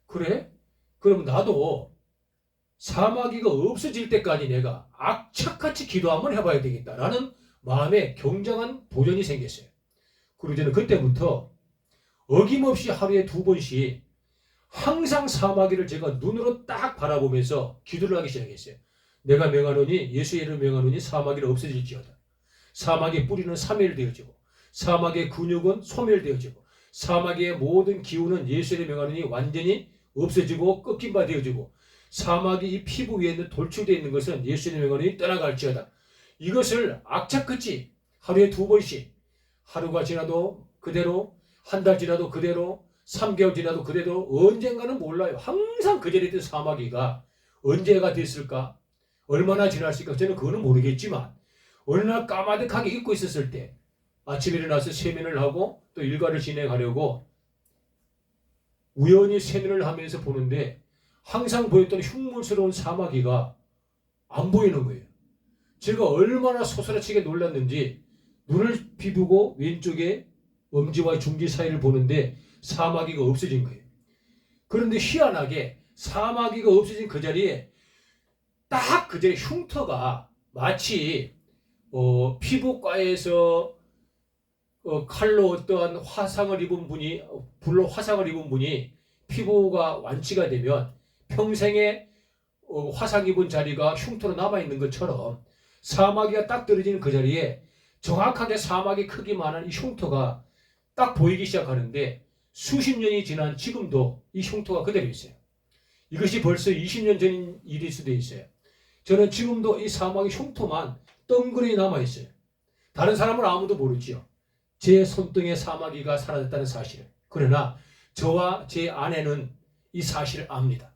그래? 그럼 나도 사마귀가 없어질 때까지 내가 악착같이 기도 한번 해봐야 되겠다라는 마음에 굉장한 도전이 생겼어요. 그리고 저는 그때부터 어김없이 하루에 2번씩 항상 사마귀를 제가 눈으로 딱 바라보면서 기도를 하기 시작했어요. 내가 명하노니 예수의 이름을 명하노니 사마귀를 없어질지어다. 사마귀의 뿌리는 사멸되어지고 사마귀의 근육은 소멸되어지고 사마귀의 모든 기운은 예수의 이름을 명하노니 완전히 없어지고 꺾인 바 되어지고 사마귀 이 피부 위에 있는 돌출되어 있는 것은 예수의 이름을 명하노니 떠나갈지어다. 이것을 악착같이 하루에 2번씩 하루가 지나도 그대로 한 달 지나도 그대로 3개월 지나도 그대로 언젠가는 몰라요. 항상 그 자리에 있던 사마귀가 언제가 됐을까? 얼마나 지났을까? 저는 그거는 모르겠지만 어느 날 까마득하게 잊고 있었을 때 아침에 일어나서 세면을 하고 또 일과를 진행하려고 우연히 세면을 하면서 보는데 항상 보였던 흉물스러운 사마귀가 안 보이는 거예요. 제가 얼마나 소스라치게 놀랐는지 눈을 비비고 왼쪽에 엄지와 중지 사이를 보는데 사마귀가 없어진 거예요. 그런데 희한하게 사마귀가 없어진 그 자리에 딱 그 자리에 흉터가 마치 피부과에서 칼로 어떠한 화상을 입은 분이 불로 화상을 입은 분이 피부가 완치가 되면 평생에 화상 입은 자리가 흉터로 남아있는 것처럼 사마귀가 딱 떨어지는 그 자리에 정확하게 사마귀 크기만한 이 흉터가 딱 보이기 시작하는데 수십 년이 지난 지금도 이 흉터가 그대로 있어요. 이것이 벌써 20년 전 일일 수도 있어요. 저는 지금도 이 사마귀 흉터만 덩그러니 남아있어요. 다른 사람은 아무도 모르지요. 제 손등에 사마귀가 사라졌다는 사실을. 그러나 저와 제 아내는 이 사실을 압니다.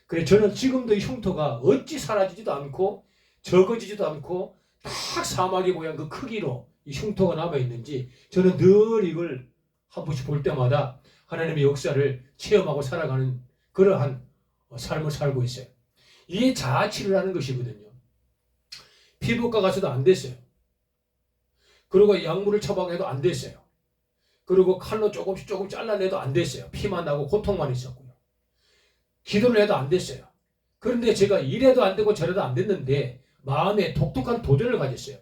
그래서 저는 지금도 이 흉터가 어찌 사라지지도 않고 적어지지도 않고 딱 사마귀 모양 그 크기로 이 흉터가 남아있는지 저는 늘 이걸 한 번씩 볼 때마다 하나님의 역사를 체험하고 살아가는 그러한 삶을 살고 있어요. 이게 자아치료라는 것이거든요. 피부과 가서도 안 됐어요. 그리고 약물을 처방해도 안 됐어요. 그리고 칼로 조금 잘라내도 안 됐어요. 피만 나고 고통만 있었고요. 기도를 해도 안 됐어요. 그런데 제가 이래도 안 되고 저래도 안 됐는데 마음에 독특한 도전을 가졌어요.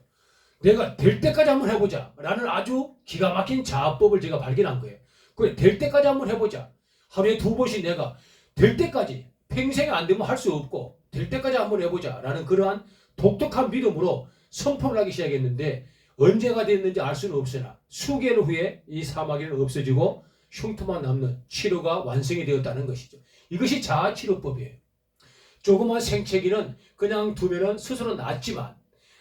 내가 될 때까지 한번 해보자 라는 아주 기가 막힌 자아법을 제가 발견한 거예요. 그래, 될 때까지 한번 해보자. 하루에 2번씩 내가 될 때까지, 평생에 안 되면 할 수 없고 될 때까지 한번 해보자 라는 그러한 독특한 믿음으로 선포를 하기 시작했는데, 언제가 됐는지 알 수는 없으나 수개월 후에 이 사마귀는 없어지고 흉터만 남는 치료가 완성이 되었다는 것이죠. 이것이 자아치료법이에요. 조그만 생채기는 그냥 두면은 스스로 낫지만,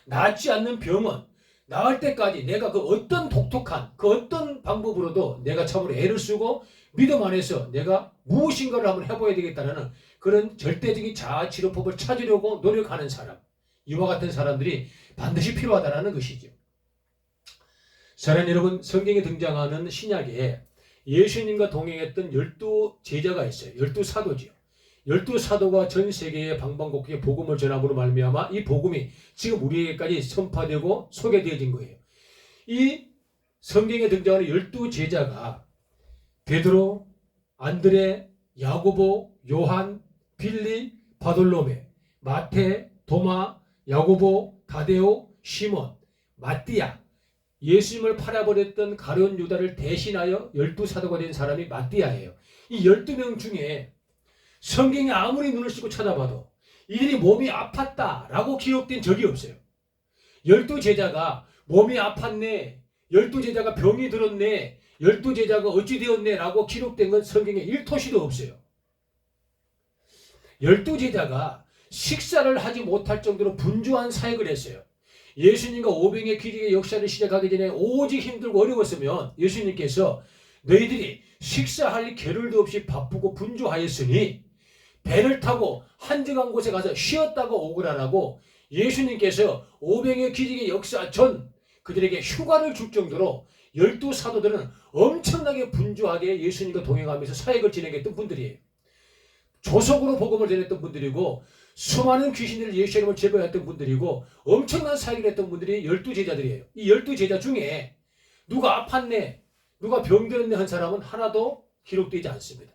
낫지 않는 병은 나을 때까지 내가 그 어떤 독특한 그 어떤 방법으로도 내가 참으로 애를 쓰고 믿음 안에서 내가 무엇인가를 한번 해봐야 되겠다는 그런 절대적인 자아치료법을 찾으려고 노력하는 사람, 이와 같은 사람들이 반드시 필요하다는 것이죠. 사랑하는 여러분, 성경에 등장하는 신약에 예수님과 동행했던 12제자가 있어요. 12사도지요. 12사도가 전 세계의 방방곡곡에 복음을 전함으로 말미암아 이 복음이 지금 우리에게까지 선포되고 소개되어진 거예요. 이 성경에 등장하는 12제자가 베드로, 안드레, 야고보, 요한, 빌리, 바돌로메, 마태, 도마, 야고보, 다데오, 시몬, 마띠아, 예수님을 팔아버렸던 가룟 유다를 대신하여 12사도가 된 사람이 마띠아예요. 이 12명 중에 성경에 아무리 눈을 씻고 찾아봐도 이들이 몸이 아팠다라고 기록된 적이 없어요. 12제자가 몸이 아팠네, 12제자가 병이 들었네, 12제자가 어찌 되었네 라고 기록된 건 성경에 1토시도 없어요. 12제자가 식사를 하지 못할 정도로 분주한 사역을 했어요. 예수님과 오병의 기적의 역사를 시작하기 전에 오직 힘들고 어려웠으면 예수님께서 너희들이 식사할 겨를도 없이 바쁘고 분주하였으니 배를 타고 한적한 곳에 가서 쉬었다가 오거라라고 예수님께서 오병의 기적의 역사 전 그들에게 휴가를 줄 정도로 12사도들은 엄청나게 분주하게 예수님과 동행하면서 사역을 진행했던 분들이에요. 조속으로 복음을 전했던 분들이고 수많은 귀신들을 예수 이름으로 제거했던 분들이고 엄청난 사역을 했던 분들이 12제자들이에요. 이 12제자 중에 누가 아팠네, 누가 병들었네 한 사람은 하나도 기록되지 않습니다.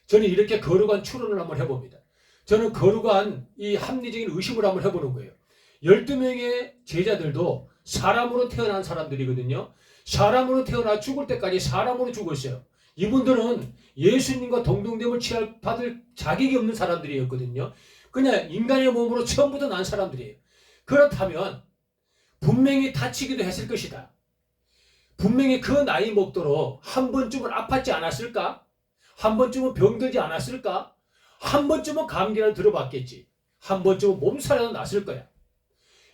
저는 이렇게 거룩한 추론을 한번 해봅니다. 저는 거룩한 이 합리적인 의심을 한번 해보는 거예요. 12명의 제자들도 사람으로 태어난 사람들이거든요. 사람으로 태어나 죽을 때까지 사람으로 죽었어요. 이분들은 예수님과 동등됨을 받을 자격이 없는 사람들이었거든요. 그냥 인간의 몸으로 처음부터 난 사람들이에요. 그렇다면 분명히 다치기도 했을 것이다. 분명히 그 나이 먹도록 한 번쯤은 아팠지 않았을까? 한 번쯤은 병들지 않았을까? 한 번쯤은 감기를 들어봤겠지. 한 번쯤은 몸살이라도 났을 거야.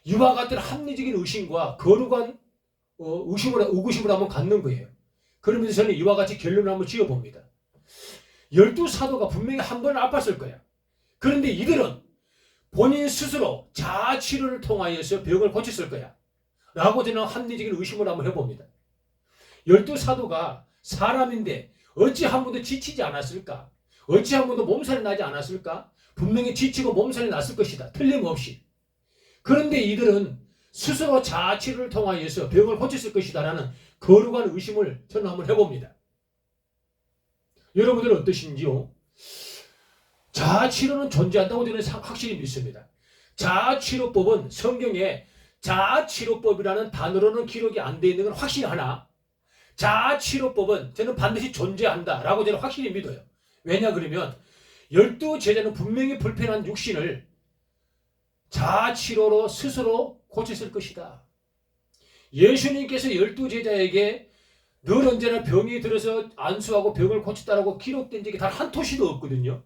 이와 같은 합리적인 의심과 거룩한 의구심을 한번 갖는 거예요. 그러면서 저는 이와 같이 결론을 한번 지어봅니다. 12사도가 분명히 한 번은 아팠을 거야. 그런데 이들은 본인 스스로 자아치료를 통하여서 병을 고쳤을 거야. 라고 저는 합리적인 의심을 한번 해봅니다. 12사도가 사람인데 어찌 한 번도 지치지 않았을까? 어찌 한 번도 몸살이 나지 않았을까? 분명히 지치고 몸살이 났을 것이다. 틀림없이. 그런데 이들은 스스로 자아치료를 통하여서 병을 고쳤을 것이다라는 거룩한 의심을 저는 한번 해봅니다. 여러분들은 어떠신지요? 자아치료는 존재한다고 저는 확실히 믿습니다. 자아치료법은 성경에 자아치료법이라는 단어로는 기록이 안 되어 있는 건 확실히 하나, 자아치료법은 저는 반드시 존재한다라고 저는 확실히 믿어요. 왜냐 그러면 12제자는 분명히 불편한 육신을 자아치료로 스스로 고쳤을 것이다. 예수님께서 12제자에게 늘 언제나 병이 들어서 안수하고 병을 고쳤다라고 기록된 적이 단 한 토시도 없거든요.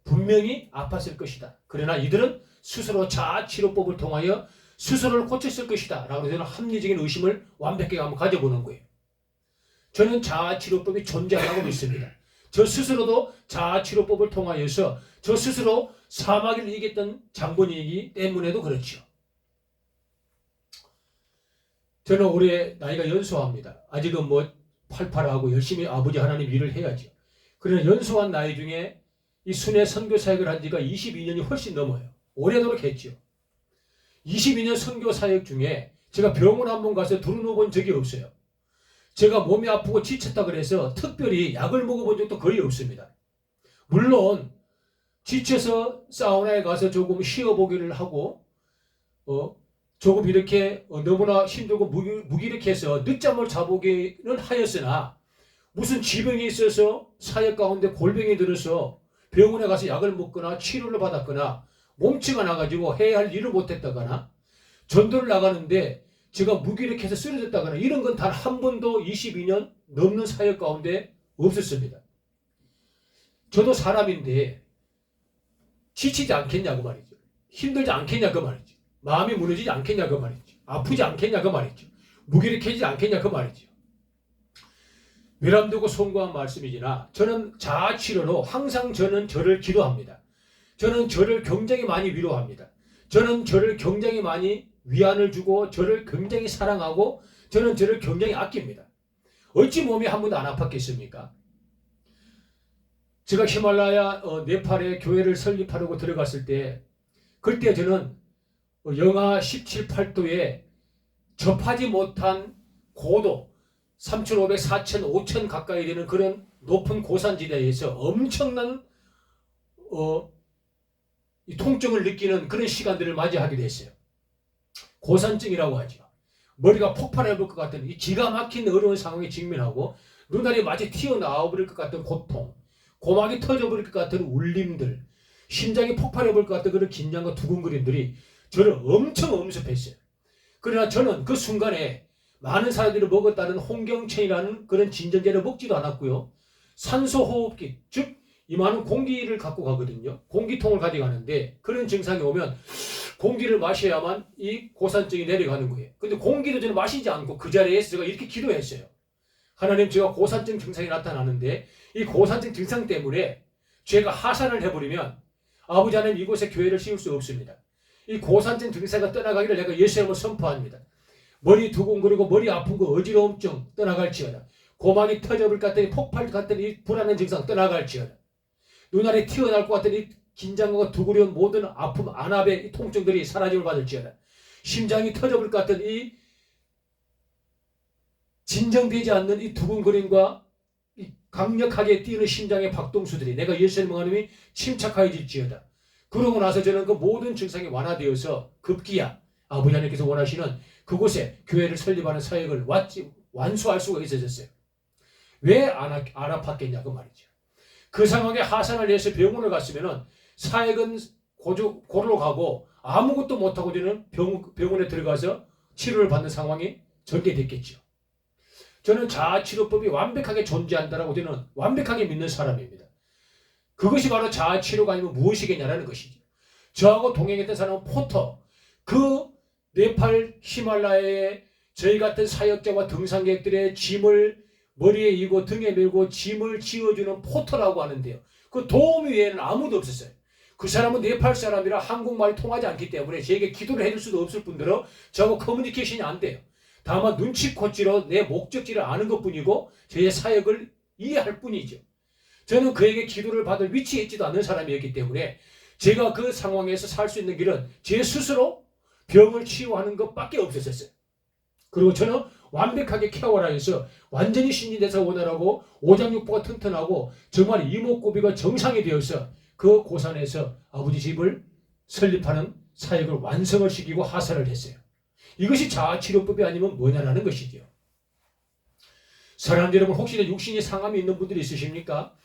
분명히 아팠을 것이다. 그러나 이들은 스스로 자아치료법을 통하여 스스로를 고쳤을 것이다 라고 저는 합리적인 의심을 완벽하게 한번 가져보는 거예요. 저는 자아치료법이 존재한다고 믿습니다. 저 스스로도 자아치료법을 통하여서 저 스스로 사마귀를 이겼던 장본인이기 때문에도 그렇죠. 저는 올해 나이가 연소합니다. 아직은 팔팔하고 열심히 아버지 하나님 일을 해야죠. 그러나 연소한 나이 중에 이 순회 선교 사역을 한 지가 22년이 훨씬 넘어요. 오래도록 했죠. 22년 선교 사역 중에 제가 병원 한번 가서 두루누워본 적이 없어요. 제가 몸이 아프고 지쳤다 그래서 특별히 약을 먹어본 적도 거의 없습니다. 물론 지쳐서 사우나에 가서 조금 쉬어보기를 하고 조금 이렇게 너무나 힘들고 무기력해서 늦잠을 자보기는 하였으나 무슨 지병이 있어서 사역 가운데 골병이 들어서 병원에 가서 약을 먹거나 치료를 받았거나 몸치가 나가지고 해야 할 일을 못했다거나 전도를 나가는데 제가 무기력해서 쓰러졌다거나 이런 건 단 한 번도 22년 넘는 사역 가운데 없었습니다. 저도 사람인데 지치지 않겠냐고 말이죠. 힘들지 않겠냐고 말이죠. 마음이 무너지지 않겠냐고 말이죠. 아프지 않겠냐고 말이죠. 무기력해지지 않겠냐고 말이죠. 외람되고 송구한 말씀이지나 저는 자아치료로 항상 저는 저를 기도합니다. 저는 저를 굉장히 많이 위로합니다. 저는 저를 굉장히 많이 위안을 주고 저를 굉장히 사랑하고 저는 저를 굉장히 아낍니다. 어찌 몸이 한 번도 안 아팠겠습니까? 제가 히말라야 네팔에 교회를 설립하려고 들어갔을 때 그때 저는 영하 17, 8도에 접하지 못한 고도 3,500, 4,000, 5,000 가까이 되는 그런 높은 고산지대에서 엄청난 이 통증을 느끼는 그런 시간들을 맞이하게 됐어요. 고산증이라고 하죠. 머리가 폭발해볼 것 같은 이 기가 막힌 어려운 상황에 직면하고 눈알이 마치 튀어나와버릴 것 같은 고통, 고막이 터져버릴 것 같은 울림들, 심장이 폭발해볼 것 같은 그런 긴장과 두근거림들이 저를 엄청 엄습했어요. 그러나 저는 그 순간에 많은 사람들이 먹었다는 홍경천이라는 그런 진전제를 먹지도 않았고요. 산소호흡기, 즉 이 많은 공기를 갖고 가거든요. 공기통을 가져가는데 그런 증상이 오면 공기를 마셔야만 이 고산증이 내려가는 거예요. 근데 공기도 저는 마시지 않고 그 자리에서 제가 이렇게 기도했어요. 하나님, 제가 고산증 증상이 나타나는데 이 고산증 증상 때문에 제가 하산을 해버리면 아버지 하나님 이곳에 교회를 씌울 수 없습니다. 이 고산증 증상가 떠나가기를 내가 예수님을 선포합니다. 머리 두근거리고 머리 아픈 거 어지러움증 떠나갈지어다. 고막이 터져버릴 것 같더니 폭발 같은 이 불안한 증상 떠나갈지어다. 눈알이 튀어나올 것 같은 이 긴장과 두구려운 모든 아픔, 안압의 이 통증들이 사라짐을 받을지어다. 심장이 터져버릴 것 같은 이 진정되지 않는 이 두근거림과 이 강력하게 뛰는 심장의 박동수들이 내가 예수님의 하나님이 침착하여질지어다. 그러고 나서 저는 그 모든 증상이 완화되어서 급기야 아버지 하나님께서 원하시는 그곳에 교회를 설립하는 사역을 완수할 수가 있어졌어요. 왜 안 아팠겠냐고 말이죠. 그 상황에 하산을 해서 병원을 갔으면은 사역은 고로 가고 아무것도 못하고 저는 병원에 들어가서 치료를 받는 상황이 전개됐겠죠. 저는 자아치료법이 완벽하게 존재한다라고 저는 완벽하게 믿는 사람입니다. 그것이 바로 자아치료가 아니면 무엇이겠냐라는 것이죠. 저하고 동행했던 사람은 포터, 그 네팔 히말라야에 저희 같은 사역자와 등산객들의 짐을 머리에 이고 등에 메고 짐을 지어주는 포터라고 하는데요. 그 도우미 외에는 아무도 없었어요. 그 사람은 네팔 사람이라 한국말이 통하지 않기 때문에 저에게 기도를 해줄 수도 없을 뿐더러 저하고 커뮤니케이션이 안 돼요. 다만 눈치코치로 내 목적지를 아는 것뿐이고 저의 사역을 이해할 뿐이죠. 저는 그에게 기도를 받을 위치에 있지도 않는 사람이었기 때문에 제가 그 상황에서 살 수 있는 길은 제 스스로 병을 치유하는 것밖에 없었어요. 그리고 저는 완벽하게 케어를 해서 완전히 신진대사 원활하고 오장육부가 튼튼하고 정말 이목구비가 정상이 되어서 그 고산에서 아버지 집을 설립하는 사역을 완성을 시키고 하산을 했어요. 이것이 자아치료법이 아니면 뭐냐라는 것이죠. 사랑하는 여러분, 혹시 육신이 상함이 있는 분들이 있으십니까?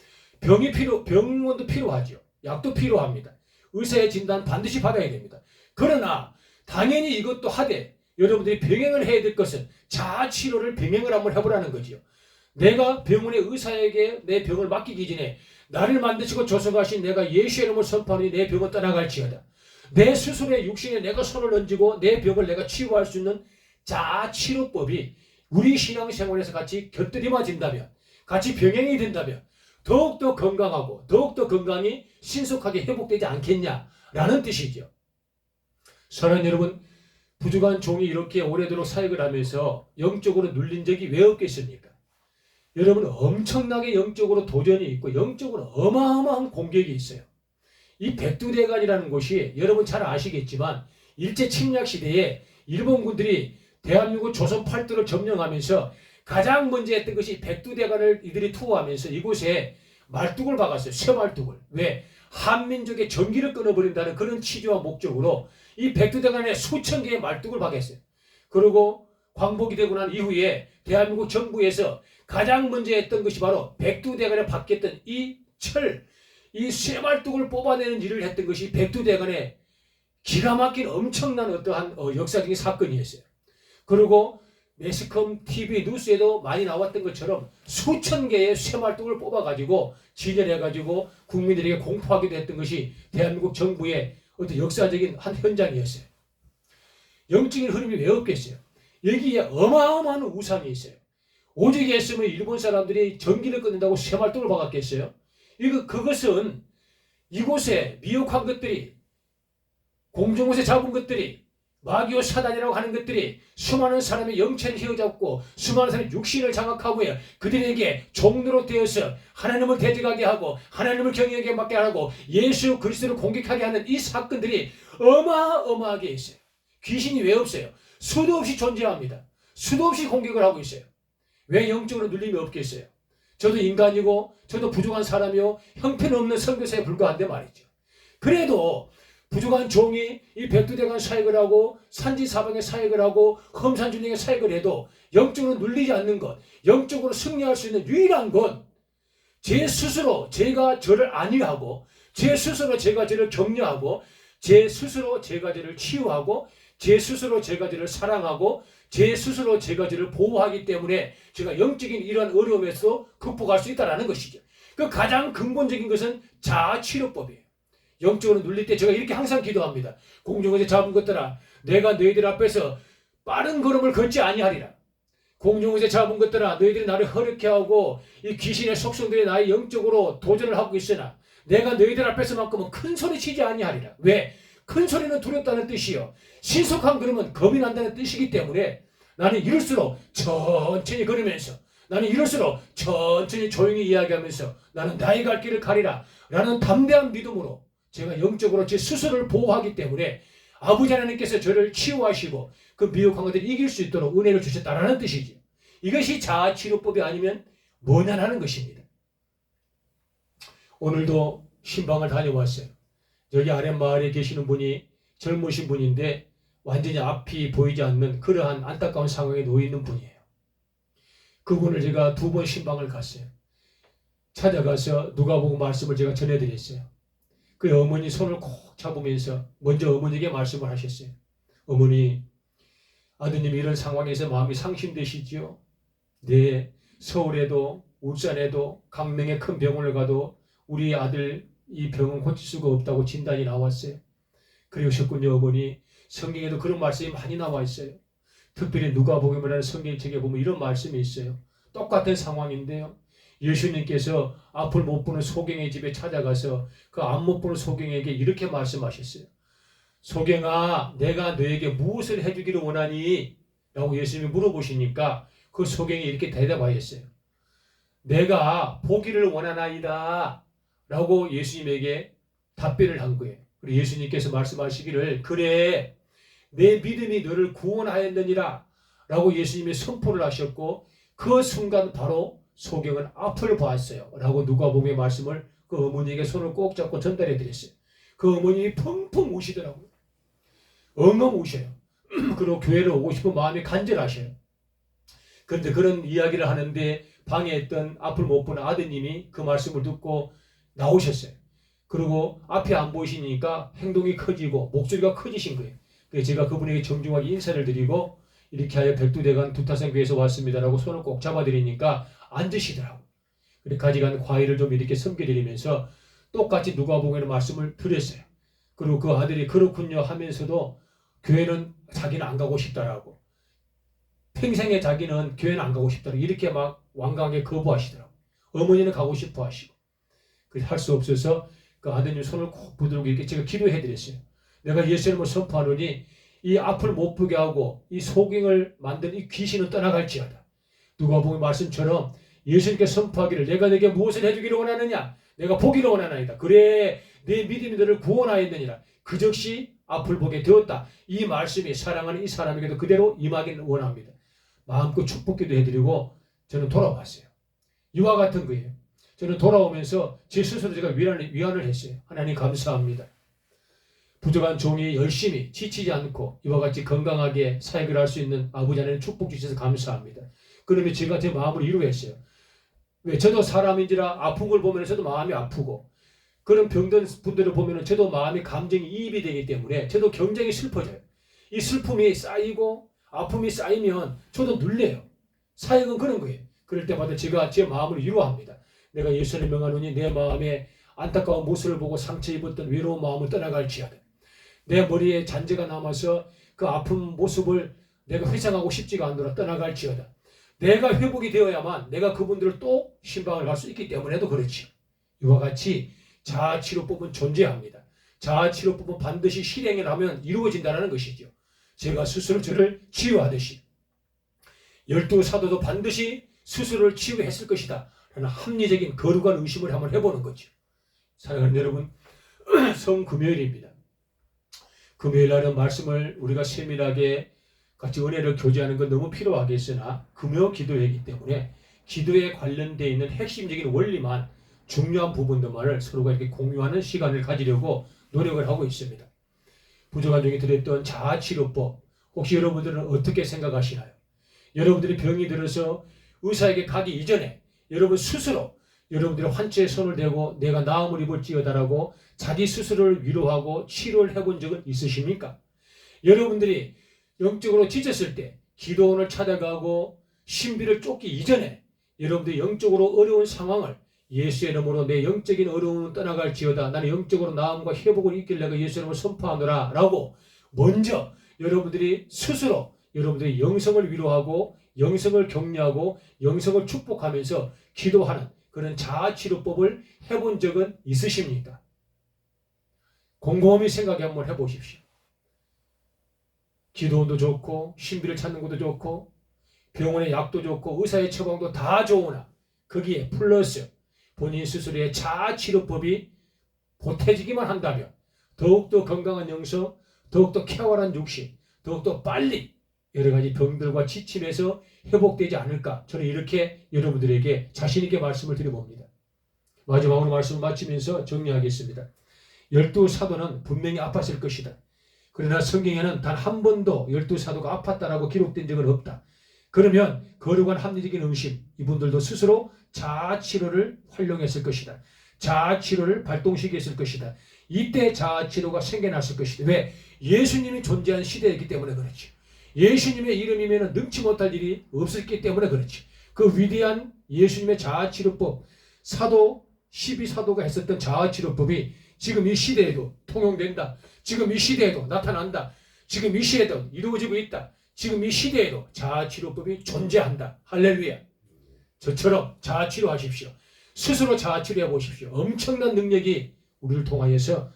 병원도 필요하죠. 약도 필요합니다. 의사의 진단 반드시 받아야 됩니다. 그러나 당연히 이것도 하되 여러분들이 병행을 해야 될 것은 자아치료를 병행을 한번 해보라는 거지요. 내가 병원의 의사에게 내 병을 맡기기 전에 나를 만드시고 조성하신 내가 예수의 이름을 선포하니 내 병은 떠나갈지어다. 내 스스로의 육신에 내가 손을 얹고 내 병을 내가 치유할 수 있는 자아치료법이 우리 신앙생활에서 같이 곁들여진다면, 같이 병행이 된다면 더욱더 건강하고 더욱더 건강이 신속하게 회복되지 않겠냐라는 뜻이죠. 사랑하는 여러분, 부족한 종이 이렇게 오래도록 사역을 하면서 영적으로 눌린 적이 왜 없겠습니까? 여러분, 엄청나게 영적으로 도전이 있고 영적으로 어마어마한 공격이 있어요. 이 백두대간이라는 곳이 여러분 잘 아시겠지만 일제 침략 시대에 일본군들이 대한민국 조선 팔도를 점령하면서 가장 먼저 했던 것이 백두대간을 이들이 투어하면서 이곳에 말뚝을 박았어요. 쇠말뚝을. 왜? 한민족의 전기를 끊어버린다는 그런 취지와 목적으로 이 백두대간에 수천 개의 말뚝을 박았어요. 그리고 광복이 되고 난 이후에 대한민국 정부에서 가장 먼저 했던 것이 바로 백두대간에 박혔던 이 쇠말뚝을 뽑아내는 일을 했던 것이 백두대간의 기가 막힌 엄청난 어떠한 역사적인 사건이었어요. 그리고 매스컴 TV 뉴스에도 많이 나왔던 것처럼 수천 개의 쇠말뚝을 뽑아가지고 진열해가지고 국민들에게 공포하기도 했던 것이 대한민국 정부의 어떤 역사적인 한 현장이었어요. 영적인 흐름이 왜 없겠어요? 여기에 어마어마한 우상이 있어요. 오직 했으면 일본 사람들이 전기를 끊는다고 쇠말뚝을 박았겠어요? 그것은 이곳에 미혹한 것들이, 공중곳에 잡은 것들이, 마귀와 사단이라고 하는 것들이 수많은 사람의 영체를 휘어잡고 수많은 사람의 육신을 장악하고요, 그들에게 종로로 되어서 하나님을 대적하게 하고 하나님을 경외하게 맡게 하고 예수 그리스도를 공격하게 하는 이 사건들이 어마어마하게 있어요. 귀신이 왜 없어요? 수도 없이 존재합니다. 수도 없이 공격을 하고 있어요. 왜 영적으로 눌림이 없겠어요? 저도 인간이고 저도 부족한 사람이요, 형편없는 선교사에 불과한데 말이죠. 그래도 부족한 종이 이 백두대간 사역을 하고 산지사방에 사역을 하고 험산준영에 사역을 해도 영적으로 눌리지 않는 것, 영적으로 승리할 수 있는 유일한 건 제 스스로 제가 저를 안위하고, 제 스스로 제가 저를 격려하고, 제 스스로 제가 저를 치유하고, 제 스스로 제가 저를 사랑하고, 제 스스로 제가 저를 보호하기 때문에 제가 영적인 이러한 어려움에서 극복할 수 있다는 것이죠. 그 가장 근본적인 것은 자아치료법이에요. 영적으로 눌릴 때 제가 이렇게 항상 기도합니다. 공중에서 잡은 것들아, 내가 너희들 앞에서 빠른 걸음을 걷지 아니하리라. 공중에서 잡은 것들아, 너희들이 나를 허력해 하고 이 귀신의 속성들이 나의 영적으로 도전을 하고 있으나 내가 너희들 앞에서만큼은 큰 소리 치지 아니하리라. 왜? 큰 소리는 두렵다는 뜻이요, 신속한 걸음은 겁이 난다는 뜻이기 때문에 나는 이럴수록 천천히 걸으면서, 나는 이럴수록 천천히 조용히 이야기하면서 나는 나의 갈 길을 가리라 라는 담대한 믿음으로 제가 영적으로 제 스스로를 보호하기 때문에 아버지 하나님께서 저를 치유하시고 그 미혹한 것들을 이길 수 있도록 은혜를 주셨다라는 뜻이지. 이것이 자아치료법이 아니면 뭐냐는 것입니다. 오늘도 신방을 다녀왔어요. 여기 아랫마을에 계시는 분이 젊으신 분인데 완전히 앞이 보이지 않는 그러한 안타까운 상황에 놓여 있는 분이에요. 그분을 제가 2번 신방을 갔어요. 찾아가서 누가복음 말씀을 제가 전해드렸어요. 그 어머니 손을 꼭 잡으면서 먼저 어머니에게 말씀을 하셨어요. 어머니, 아드님이 이런 상황에서 마음이 상심되시지요? 네, 서울에도 울산에도 강릉에 큰 병원을 가도 우리 아들 이 병은 고칠 수가 없다고 진단이 나왔어요. 그러셨군요. 어머니, 성경에도 그런 말씀이 많이 나와 있어요. 특별히 누가복음이라는 성경책에 보면 이런 말씀이 있어요. 똑같은 상황인데요, 예수님께서 앞을 못 보는 소경의 집에 찾아가서 그 앞 못 보는 소경에게 이렇게 말씀하셨어요. 소경아, 내가 너에게 무엇을 해주기를 원하니? 라고 예수님이 물어보시니까 그 소경이 이렇게 대답하였어요. 내가 보기를 원하나이다 라고 예수님에게 답변을 한 거예요. 그리고 예수님께서 말씀하시기를, 그래, 내 믿음이 너를 구원하였느니라 라고 예수님이 선포를 하셨고, 그 순간 바로 소경은 앞을 보았어요 라고 누가복음의 말씀을 그 어머니에게 손을 꼭 잡고 전달해 드렸어요. 그 어머님이 펑펑 우시더라고요. 엉엉 우셔요. 그리고 교회를 오고 싶은 마음이 간절하셔요. 그런데 그런 이야기를 하는데 방에 있던 앞을 못 보는 아드님이 그 말씀을 듣고 나오셨어요. 그리고 앞이 안 보이시니까 행동이 커지고 목소리가 커지신 거예요. 그래서 제가 그분에게 정중하게 인사를 드리고 이렇게 하여 백두대간 두타성교회에서 왔습니다라고 손을 꼭 잡아드리니까 앉으시더라고요. 그리고 가져간 과일을 좀 이렇게 섬겨드리면서 똑같이 누가복음의 말씀을 드렸어요. 그리고 그 아들이 그렇군요 하면서도 교회는 자기는 안 가고 싶다라고, 평생에 자기는 교회는 안 가고 싶다라고 이렇게 막 완강하게 거부하시더라고요. 어머니는 가고 싶어 하시고. 할 수 없어서 그 아드님 손을 꼭 붙들고 이렇게 제가 기도해 드렸어요. 내가 예수님을 선포하노니 이 앞을 못 보게 하고 이 소경을 만든 이 귀신은 떠나갈지어다. 누가복음 말씀처럼 예수님께서 선포하기를, 내가 내게 무엇을 해주기를 원하느냐? 내가 보기를 원하나이다. 그래, 내 믿음이 너를 구원하였느니라. 그 즉시 앞을 보게 되었다. 이 말씀이 사랑하는 이 사람에게도 그대로 임하기를 원합니다. 마음껏 축복기도 해드리고 저는 돌아왔어요. 이와 같은 거예요. 저는 돌아오면서 제 스스로 제가 위안을 했어요. 하나님 감사합니다. 부족한 종이 열심히 지치지 않고 이와 같이 건강하게 사역을 할 수 있는 아버지 하나님 축복 주셔서 감사합니다. 그러면 제가 제 마음을 위로했어요. 왜? 저도 사람인지라 아픈 걸 보면 저도 마음이 아프고 그런 병든 분들을 보면 저도 마음이 감정이 이입이 되기 때문에 저도 굉장히 슬퍼져요. 이 슬픔이 쌓이고 아픔이 쌓이면 저도 눌려요. 사역은 그런 거예요. 그럴 때마다 제가 제 마음을 위로합니다. 내가 예수를 명하노니 내 마음에 안타까운 모습을 보고 상처 입었던 외로운 마음을 떠나갈지어다. 내 머리에 잔재가 남아서 그 아픈 모습을 내가 회상하고 싶지가 않노라. 떠나갈지어다. 내가 회복이 되어야만 내가 그분들을 또 신방을 갈 수 있기 때문에도 그렇지요. 이와 같이 자아치료법은 존재합니다. 자아치료법은 반드시 실행을 하면 이루어진다는 것이죠. 제가 스스로 저를 치유하듯이 12사도도 반드시 스스로를 치유했을 것이다 라는 합리적인 거룩한 의심을 한번 해보는 거죠. 사랑하는 여러분, 성금요일입니다. 금요일 날은 말씀을 우리가 세밀하게 같이 은혜를 교제하는 건 너무 필요하겠으나 금요 기도회이기 때문에 기도에 관련되어 있는 핵심적인 원리만, 중요한 부분들만을 서로가 이렇게 공유하는 시간을 가지려고 노력을 하고 있습니다. 부족한 중에 들었던 자아치료법, 혹시 여러분들은 어떻게 생각하시나요? 여러분들이 병이 들어서 의사에게 가기 이전에 여러분 스스로 여러분들이 환자의 손을 대고 내가 나음을 입을지어다라고 자기 스스로를 위로하고 치료를 해본 적은 있으십니까? 여러분들이 영적으로 지쳤을 때 기도원을 찾아가고 신비를 쫓기 이전에 여러분들이 영적으로 어려운 상황을 예수의 이름으로 내 영적인 어려움은 떠나갈지어다. 나는 영적으로 나음과 회복을 있길 내가 예수의 이름으로 선포하노라 라고 먼저 여러분들이 스스로 여러분들이 영성을 위로하고 영성을 격려하고 영성을 축복하면서 기도하는 그런 자아치료법을 해본 적은 있으십니까? 곰곰이 생각해 한번 해보십시오. 기도원도 좋고 신비를 찾는 것도 좋고 병원의 약도 좋고 의사의 처방도 다 좋으나 거기에 플러스 본인 스스로의 자아치료법이 보태지기만 한다면 더욱더 건강한 영성, 더욱더 쾌활한 육신, 더욱더 빨리 여러 가지 병들과 지침에서 회복되지 않을까, 저는 이렇게 여러분들에게 자신 있게 말씀을 드려봅니다. 마지막으로 말씀을 마치면서 정리하겠습니다. 12사도는 분명히 아팠을 것이다. 그러나 성경에는 단 한 번도 12사도가 아팠다라고 기록된 적은 없다. 그러면 거룩한 합리적인 의심, 이분들도 스스로 자아치료를 활용했을 것이다. 자아치료를 발동시켰을 것이다. 이때 자아치료가 생겨났을 것이다. 왜? 예수님이 존재한 시대이기 때문에 그렇지. 예수님의 이름이면 능치 못할 일이 없었기 때문에 그렇지. 그 위대한 예수님의 자아치료법, 사도 12사도가 했었던 자아치료법이 지금 이 시대에도 통용된다. 지금 이 시대에도 나타난다. 지금 이 시대에도 이루어지고 있다. 지금 이 시대에도 자아치료법이 존재한다. 할렐루야. 저처럼 자아치료하십시오. 스스로 자아치료해 보십시오. 엄청난 능력이 우리를 통하여서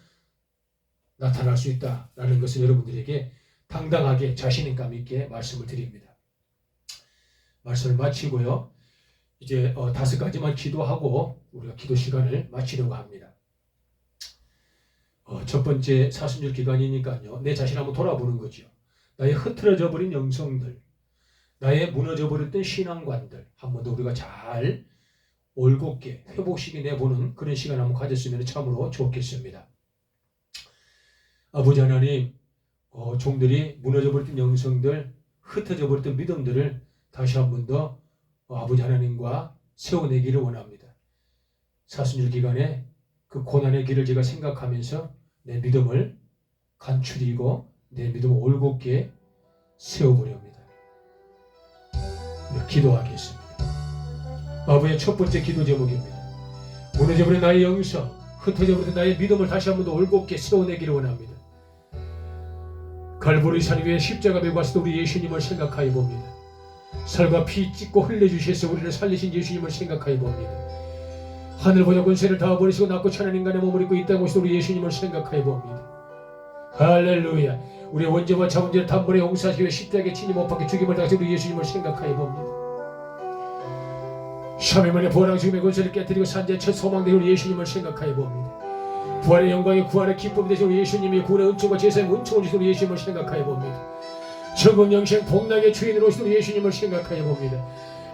나타날 수 있다라는 것을 여러분들에게 당당하게 자신감 있게 말씀을 드립니다. 말씀을 마치고요. 이제 5가지만 기도하고 우리가 기도 시간을 마치려고 합니다. 첫 번째 사순절 기간이니까요. 내 자신 한번 돌아보는 거죠. 나의 흐트러져 버린 영성들, 나의 무너져 버렸던 신앙관들 한 번 더 우리가 잘 올곧게 회복시켜 내보는 그런 시간 한번 가졌으면 참으로 좋겠습니다. 아버지 하나님, 종들이 무너져 버렸던 영성들, 흩어져 버렸던 믿음들을 다시 한 번 더 아버지 하나님과 세워내기를 원합니다. 사순절 기간에 그 고난의 길을 제가 생각하면서 내 믿음을 간추리고 내 믿음을 올곧게 세워보렵니다. 기도하겠습니다. 아버지의 첫 번째 기도 제목입니다. 무너져버린 나의 영성, 흩어져버린 나의 믿음을 다시 한 번 더 올곧게 세워내기를 원합니다. 갈보리 산 위에 십자가 메고 가시던 우리 예수님을 생각하여 봅니다. 살과 피 찢고 흘려주셔서 우리를 살리신 예수님을 생각하여 봅니다. 하늘보다 권세를 다 버리시고 낮고 천한 인간의 몸을 입고 이 땅에 오신 우리 예수님을 생각하여 봅니다. 할렐루야. 우리의 원죄와 자문제를 단번에 용서하시고 십자가에 친히 못 박혀 죽임을 당하신 우리 예수님을 생각하여 봅니다. 샤미만의 부활한 죽음의 권세를 깨뜨리고 산자의 첫 소망되신 우리 예수님을 생각하여 봅니다. 부활의 영광의 구원의 기쁨이 되신 우리 예수님이 구원의 은총과 제사의 은총을 주신 우리 예수님을 생각하여 봅니다. 천국 영생 복락의 주인으로 오신 우리 예수님을 생각하여 봅니다.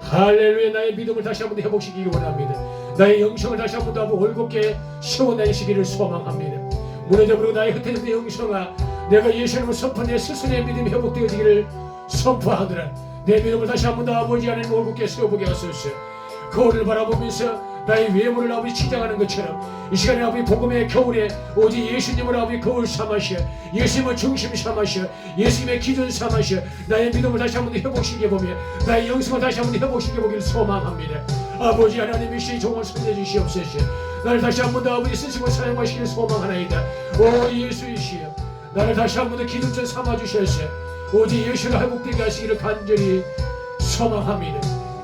할렐루야. 나의 믿음을 다시 한번 회복시키기를 원합니다. 나의 영성을 다시 한번 더 올곧게 세워내시기를 소망합니다. 무너져버리고 나의 흩어진 영성아, 내가 예수님을 선포 내 스스로의 믿음이 회복되어지기를 선포하노라. 내 믿음을 다시 한 번 더 아버지 하나님 올곧게 세워보게 하소서. 거울을 바라보면서 나의 외모를 아버지 치장하는 것처럼 이 시간에 아버지 복음의 겨울에 오직 예수님을 아버지 거울 삼으시어 예수님을 중심 삼으시어 예수님의 기준 삼으시어 나의 믿음을 다시 한 번 더 회복시켜보며 나의 영성을 다시 한 번 더 회복시켜보기를 소망합니다. 아버지 하나님이 시 종을 살려주시옵소서. 나를 다시 한 번 더 아버지 쓰시고 사용하시기를 소망하나이다. 오 예수이시여 나를 다시 한 번 더 기준점 삼아주셔서 오직 예수를 회복되게 하시기를 간절히 소망합니다.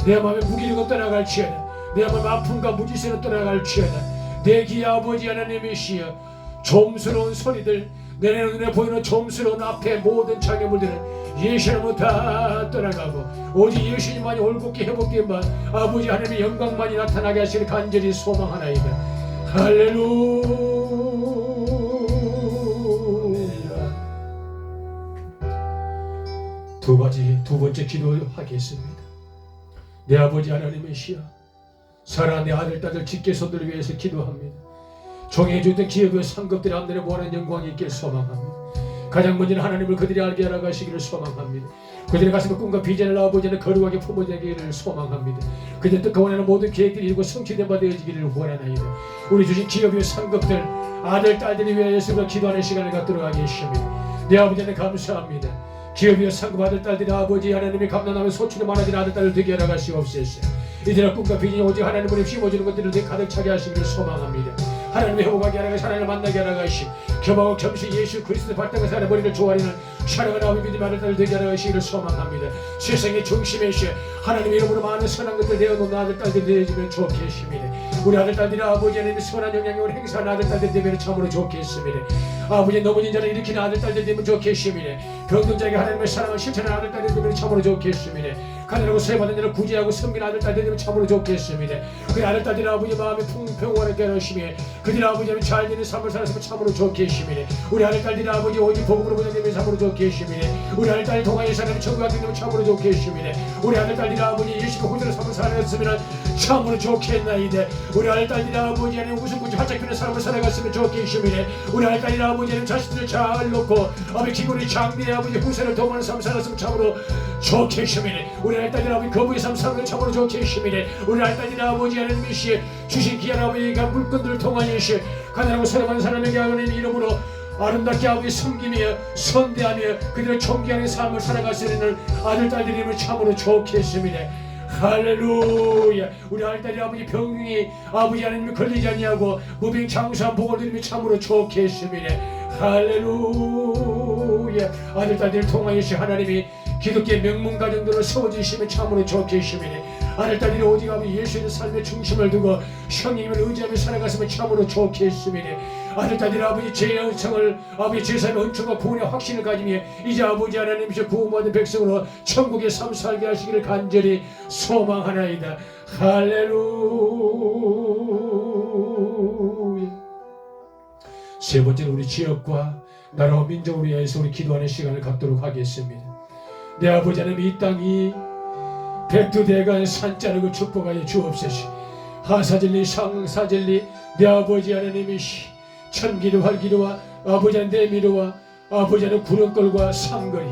내 마음에 무기력은 떠나갈지어다. 내 마음에 아픔과 무지세는 떠나갈지어다. 내 귀 아버지 하나님이시여 좀스러운 소리들 내 눈에 보이는 좀스러운 앞에 모든 장애물들은 예수님은 다 떠나가고 오직 예수님만이 올곧게 회복된만 아버지 하나님의 영광만이 나타나게 하시길 간절히 소망하나이다. 할렐루야. 두 번째 기도하겠습니다. 내 아버지 하나님이시여 사랑하는 내 아들 딸들 직계 손들을 위해서 기도합니다. 정해주던 기업의 상급들의 하늘에 무한한 영광이 있길 소망합니다. 가장 먼저는 하나님을 그들이 알게 하라 가시기를 소망합니다. 그들의 가슴에 꿈과 비전을 아버지는 거룩하게 품어내기를 소망합니다. 그들 뜻과 원하는 모든 계획들이 이루고 성취된 바 되어지기를 원하나이다. 우리 주신 기업의 상급들 아들 딸들이 위하여서 기도하는 시간을 갖도록 하겠습니다. 내 아버지는 감사합니다. 기업이여 상급 아들 딸들이 아버지 하나님의 감난하며 소출이 많아진 아들 딸을 되게 하라 가시옵소서. 이들의 꿈과 비전이 오직 하나님을 힘어주는 것들을 가득 차게 하시기를 소망합니다. 하나님의 회복하게 하라 가시 하나님을 만나게 하라 가시 겸하고 겸시 예수 그리스도의 발등에 사는 머리를 조아리는 사랑하는 아버지 믿음의 아들 딸을 되게 하라 가시기를 소망합니다. 세상의 중심에서 하나님의 이름으로 많은 선한 것들 내어놓는 아들 딸들이 되어지면 좋겠습니다. 우리 아들 딸들이 아버지 하나님의 선한 영향력을 행사하는 아들 딸들이 되면 참으로 좋겠습니다. 아버지 넘어진 자를 일으키는 아들 딸들이 되면 좋겠습니다. 병든 자에게 하나님의 사랑을 실천하는 아들 딸들이 되면 참으로 좋겠습니다. 가난하고 세받은 자를 구제하고 섬기는 아들 딸들이 되면 참으로 좋겠습니다. 그 아들 딸들이 아버지 마음에 평온하게 하시며 그들이 아버지 잘 되는 삶을 살았으면 참으로 좋겠습니다. 우리 아들 딸들이 아버지 오직 복음으로 보내되면 참으로 좋겠습니다. 우리 아들 딸이 동아의 사람이 천국에 되면 참으로 좋겠습니다. 우리 아들 딸들이 아버지 예수가 호주를 삶을 살았으면 참으로 좋겠나이다. 우리 아들 딸들이 아버지 안에 우승군지 활짝 피는 삶을 살아갔으면 좋겠습니다. 우리 아들 딸들이 아버지는 자신들을 잘 놓고 아버지 기골이 장대의 아버지 후세를 도모하는 삶을 살았으면 참으로 좋겠습니다. 우리 아들 딸들이 아버지 거부의 삶을 살면 참으로 좋겠습니다. 우리 아들 딸들이 아버지 하나님이시여 주신 귀한 아버지가 물건들을 통하여시 가난하고 소외받는 사람에게 하나님 이름으로 아름답게 아버지 섬기며 선대하며 그들의 존귀하는 삶을 살아가시는 아들 딸들이면 참으로 좋겠습니다. 할렐루야. 우리 아들 딸이 아버지 병이 아버지 하나님이 걸리지 아니하고 무병 장수한 복을 누리며 참으로 좋겠습니다. 할렐루야. 아들 딸들을 통하여시 하나님이 기독교의 명문 가정들을 세워주시면 참으로 좋겠습니다. 아들 딸들이 오직 아버지 예수의 삶의 중심을 두고 성령님을 의지하며 살아갔으면 참으로 좋겠습니다. 아들 딸들이 아버지 죄의 은총을 아버지 제사의 은총과 구원의 확신을 가지며 이제 아버지 하나님이시여 구원받은 백성으로 천국의 삶 살게 하시기를 간절히 소망하나이다. 할렐루야. 세 번째는 우리 지역과 나라와 민족을 위해서 우리 기도하는 시간을 갖도록 하겠습니다. 내 아버지 하나님 이 땅이 백두대간 산자락을 축복하여 주옵소서. 하사진리 상사진리 내 아버지 하나님이시 천기루 활기루와 아버지 하나님 내미루와 아버지 하나님 구름걸과 삼거리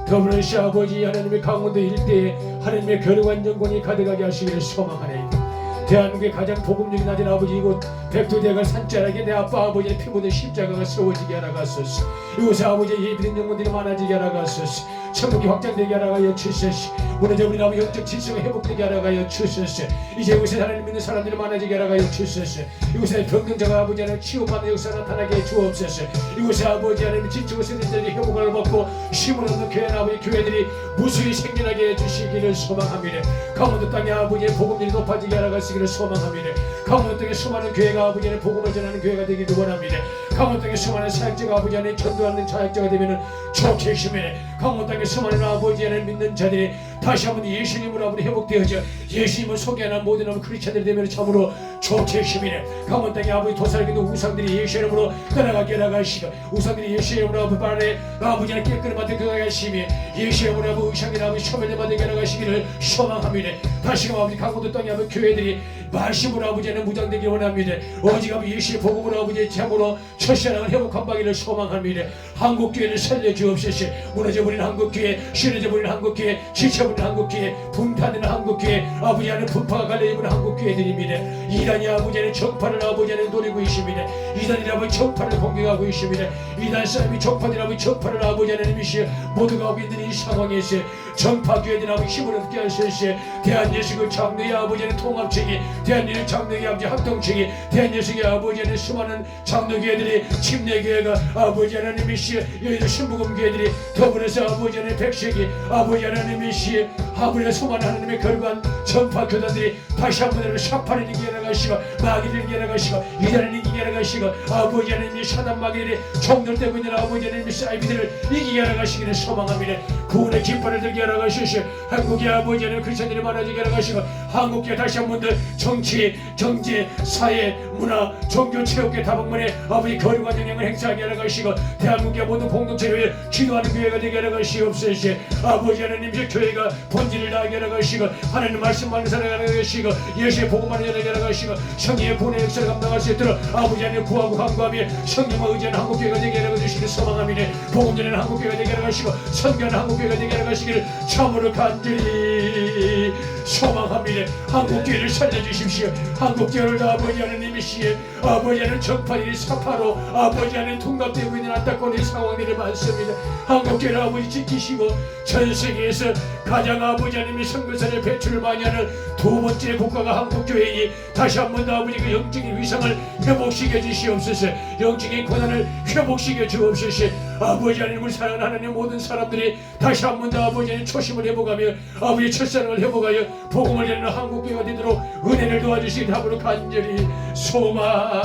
더불어시 아버지 하나님의 강원도 일대에 하나님의 거룩한 영광이 가득하게 하시기를 소망하나이다. 대한민국의 가장 복음적인 아들 아버지 이곳 백두대간 산자락에 내 아빠 아버지의 피 묻은 십자가가 세워지게 하라가소서. 이곳에 아버지의 예비된 영혼들이 많아지게 하라가소서. 천국이 확장되게 하라가여 주소서. 무너져버린 아버지 영적 질서가 회복되게 하라가여 주소서. 이제 이곳에 하나님 믿는 사람들이 많아지게 하라가여 주소서. 이곳에 병경자가 아버지 하나님 치유받는 역사 나타나게 해 주옵소서. 이곳에 아버지 하나님 지치고 쓰는 자들이 회복을 받고 힘을 얻는 교회 아버지 교회들이 무수히 생겨나게 해 주시기를 소망합니다. 강원도 땅에 아버지의 복음들이 높아지게 하라가시기를 소망합니다. 강원도 땅에 수많은 교회가 아버지 하나님 복음을 전하는 교회가 되기를 원합니다. 강원도 땅에 수많은 사역자가 아버지 하나님 전도하는 사역자가 되면 좋겠습니다. 강원도 땅에 수많은 아버지 하나님 믿는 자들이 다시 한번 예수님으로 아버지 회복되어져 예수님을 소개하는 모든 아버지 크리스찬들이 되면 참으로 좋겠습니다. 강원 땅에 아버지 도살기도 우상들이 예수 이름으로 떠나가게 하시고 우상들이 예수 이름으로 아버지 발에 아버지 하나님 깨끗한 만들 들어가게 하시며 예수 이름으로 아버지 의상이나 아버지 초면에 만들게 하시기를 소망합니다. 다시금 아버지 강원도 땅에 아버지 교회들이 말씀으로 아버지 하나님 무장되기를 원합니다. 오직 아버지 예수의 복음으로 아버지 참으로 첫신앙을 회복한 바기를 소망합니다. 한국교회를 살려주옵소서. 무너져버린 한국교회, 신어져버린 한국교회, 지쳐버린 한국교회, 분파되는 한국교회, 아버지 하나님 분파가 갈려입은 한국교회들입니다. 이단이 아버지 하나님 정파를 아버지 하나님 노리고 있습니다. 이단이 아버지 정파를 공격하고 있습니다. 이단 사람이 정파들 아버지 정파를 아버지 하나님이시여 모두가 하고 있는 이 상황에서 정파교회들 아버지 힘을 얻게 하시옵소서. 대한예수교 장로의 아버지 하나님 통합체계, 대한예수 장로의 아버지 합동체계, 대한예수교 아버지 하나님 수많은 장로교회들이 침례교회가 아버지 하나님이시여 여의도 신부금교회들이 더불어서 아버지 하나님 백색이 아버지 하나님이시여 아버지 수많은 하나님의 결과한 전파교단들이 다시 한번 샤파를 이기게 나가시고 마귀를 이기게 나가시고 이단을 이기게 나가시고 아버지 하나님이 사단 마귀들이 종들되고 있는 아버지 하나님의 사이비들을 이기게 나가시기를 소망합니다. 구원의 깃발을 들게 나가시고 한국의 아버지 하나님 크리스천들이 많아지게 나가시고 한국에 다시 한 번 더 정치, 경제, 사회, 문화, 종교, 체육계 다방면에 아버지 거룩한 영향을 행사하게 나가시고 대한민국의 모든 공동체를 기도하는 교회가 되게 나가시옵소서. 아버지 하나님 교회가 본질을 다하게 나가시고 하나님 말씀만을 살아가게 나가시고 예수의 복음만을 전하게 나가시고 성령의 구원의 역사를 감당할 수 있도록 아버지 하나님 구하고 간구하며 성령과 의지하는 한국교회가 되게 나가주시기를 소망합니다. 복음 전하는 한국교회가 되게 나가시고 선교하는 한국교회가 되게 나가시기를 참으로 간절히 소망합니다. 한국교회를 살려주십시오. 한국교회를 아버지 하나님이시여 아버지 하나님 정파일이 사파로 아버지 하나님 통합되고 있는 안타까운 이 상황들이 많습니다. 한국교회를 아버지 지키시고 전 세계에서 가장 아버지 하나님이 선교사를 배출을 많이 하는 두 번째 국가가 한국교회이니 다시 한 번 더 아버지 그 영적인 위상을 회복시켜 주시옵소서. 영적인 권한을 회복시켜 주옵소서. 아버지 하나님을 사랑하는 하나님 모든 사람들이 다시 한 번 더 아버지 하나님 초심을 회복하며 아버지 첫사랑을 회복하여 복음을 전하는 한국교회가 되도록 은혜를 도와주시기 답으로 간절히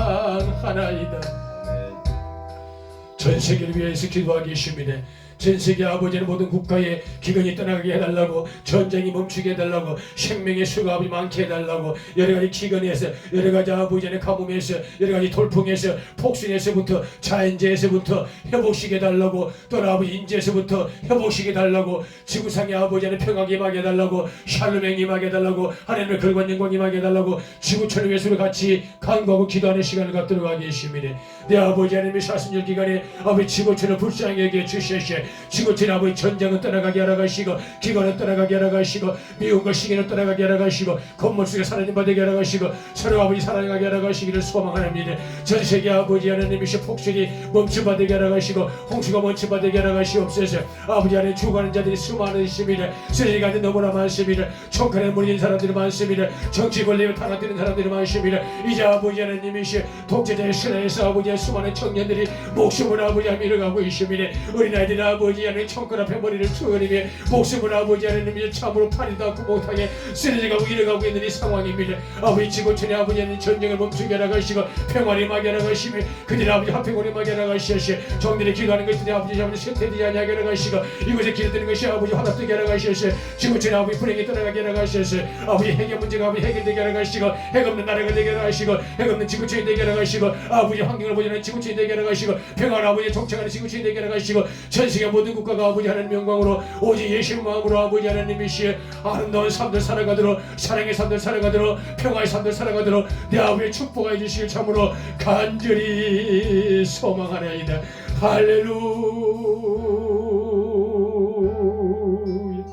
소망하나이다. 전 세계를 위해서 기도하겠습니다. 전 세계 아버지는 모든 국가의 기근이 떠나게 해달라고, 전쟁이 멈추게 해달라고, 생명의 수가 아버지 많게 해달라고, 여러가지 기근에서, 여러가지 아버지의 가뭄에서, 여러가지 돌풍에서, 폭신에서부터, 자연재해에서부터 회복시켜 달라고, 또 아버지 인재에서부터 회복시켜 달라고, 지구상의 아버지는 평화가 임하게 해달라고, 샬롬이 임하게 해달라고, 하나님의 걸관 영광 임하게 해달라고, 지구촌을 위해서 같이 간구하고 기도하는 시간을 갖도록 하겠습니다. 내 아버지 하나님의 사순절 기간에 아버지 지구촌을 불쌍히 여겨 주시옵소서. 지구촌 아버지 전쟁은 떠나가게 하라 가시고 기근은 떠나가게 하라 가시고 미움과 시기는 떠나가게 하라 가시고 건물 속에 사랑님 받게 하라 가시고 서로 아버지 사랑하게 하라 가시기를 소망합니다. 전 세계 아버지 하나님이시 폭설이 멈춤받게 하라 가시고 홍수가 멈춤받게 하라 가시옵소서. 아버지 안에 죽어가는 자들이 수많은 있습니다. 쓰레기가 너무나 많습니다. 총칼에 물린 사람들이 많습니다. 정치 권리에 탄압되는 사람들이 많습니다. 이제 아버지 하나님이시 독재자의 신하에서 아버지의 수많은 청년들이 목숨을 아버지 하나님 잃어가고 있습니다. 어린아이들이 아버지 하나님 총칼 앞에 머리를 투어리며 목숨을 아버지 하나님 참으로 팔이도 않고 못하게 쓰러져가고 잃어가고 있는 이 상황입니다. 아버지 지구촌에 아버지 하나님 전쟁을 멈추게 하라 가시고 평화를 임하게 하라 가시며 그들의 아버지 화평을 임하게 하라 가시옵소서. 정들이 기도하는 것들이 아버지 아버지 세태되지 아니하게 하라 가시고 이곳에 기도드리는 것이 아버지 화답되게 하라 가시옵소서. 지구촌에 아버지 불행이 떠나가게 하라 가시옵소서. 아버지 해결 문제가 아버지 해결되게 하라 가시고 핵 없는 나라가 되게 하라 가시고 핵 없는 지구촌이 되게 하라 가시고 아버지 환경을 보존하는 지구촌이 되게 하라 가시고 평화를 아버지 정착하는 지구촌이 되게 하라 가시고 전 세계 모든 국가가 아버지 하나님 영광으로 오직 예수의 마음으로 아버지 하나님이시여 아름다운 삶들 살아가도록 사랑의 삶들 살아가도록 평화의 삶들 살아가도록 내 아버지의 축복하여 주시길 참으로 간절히 소망하나이다. 할렐루야.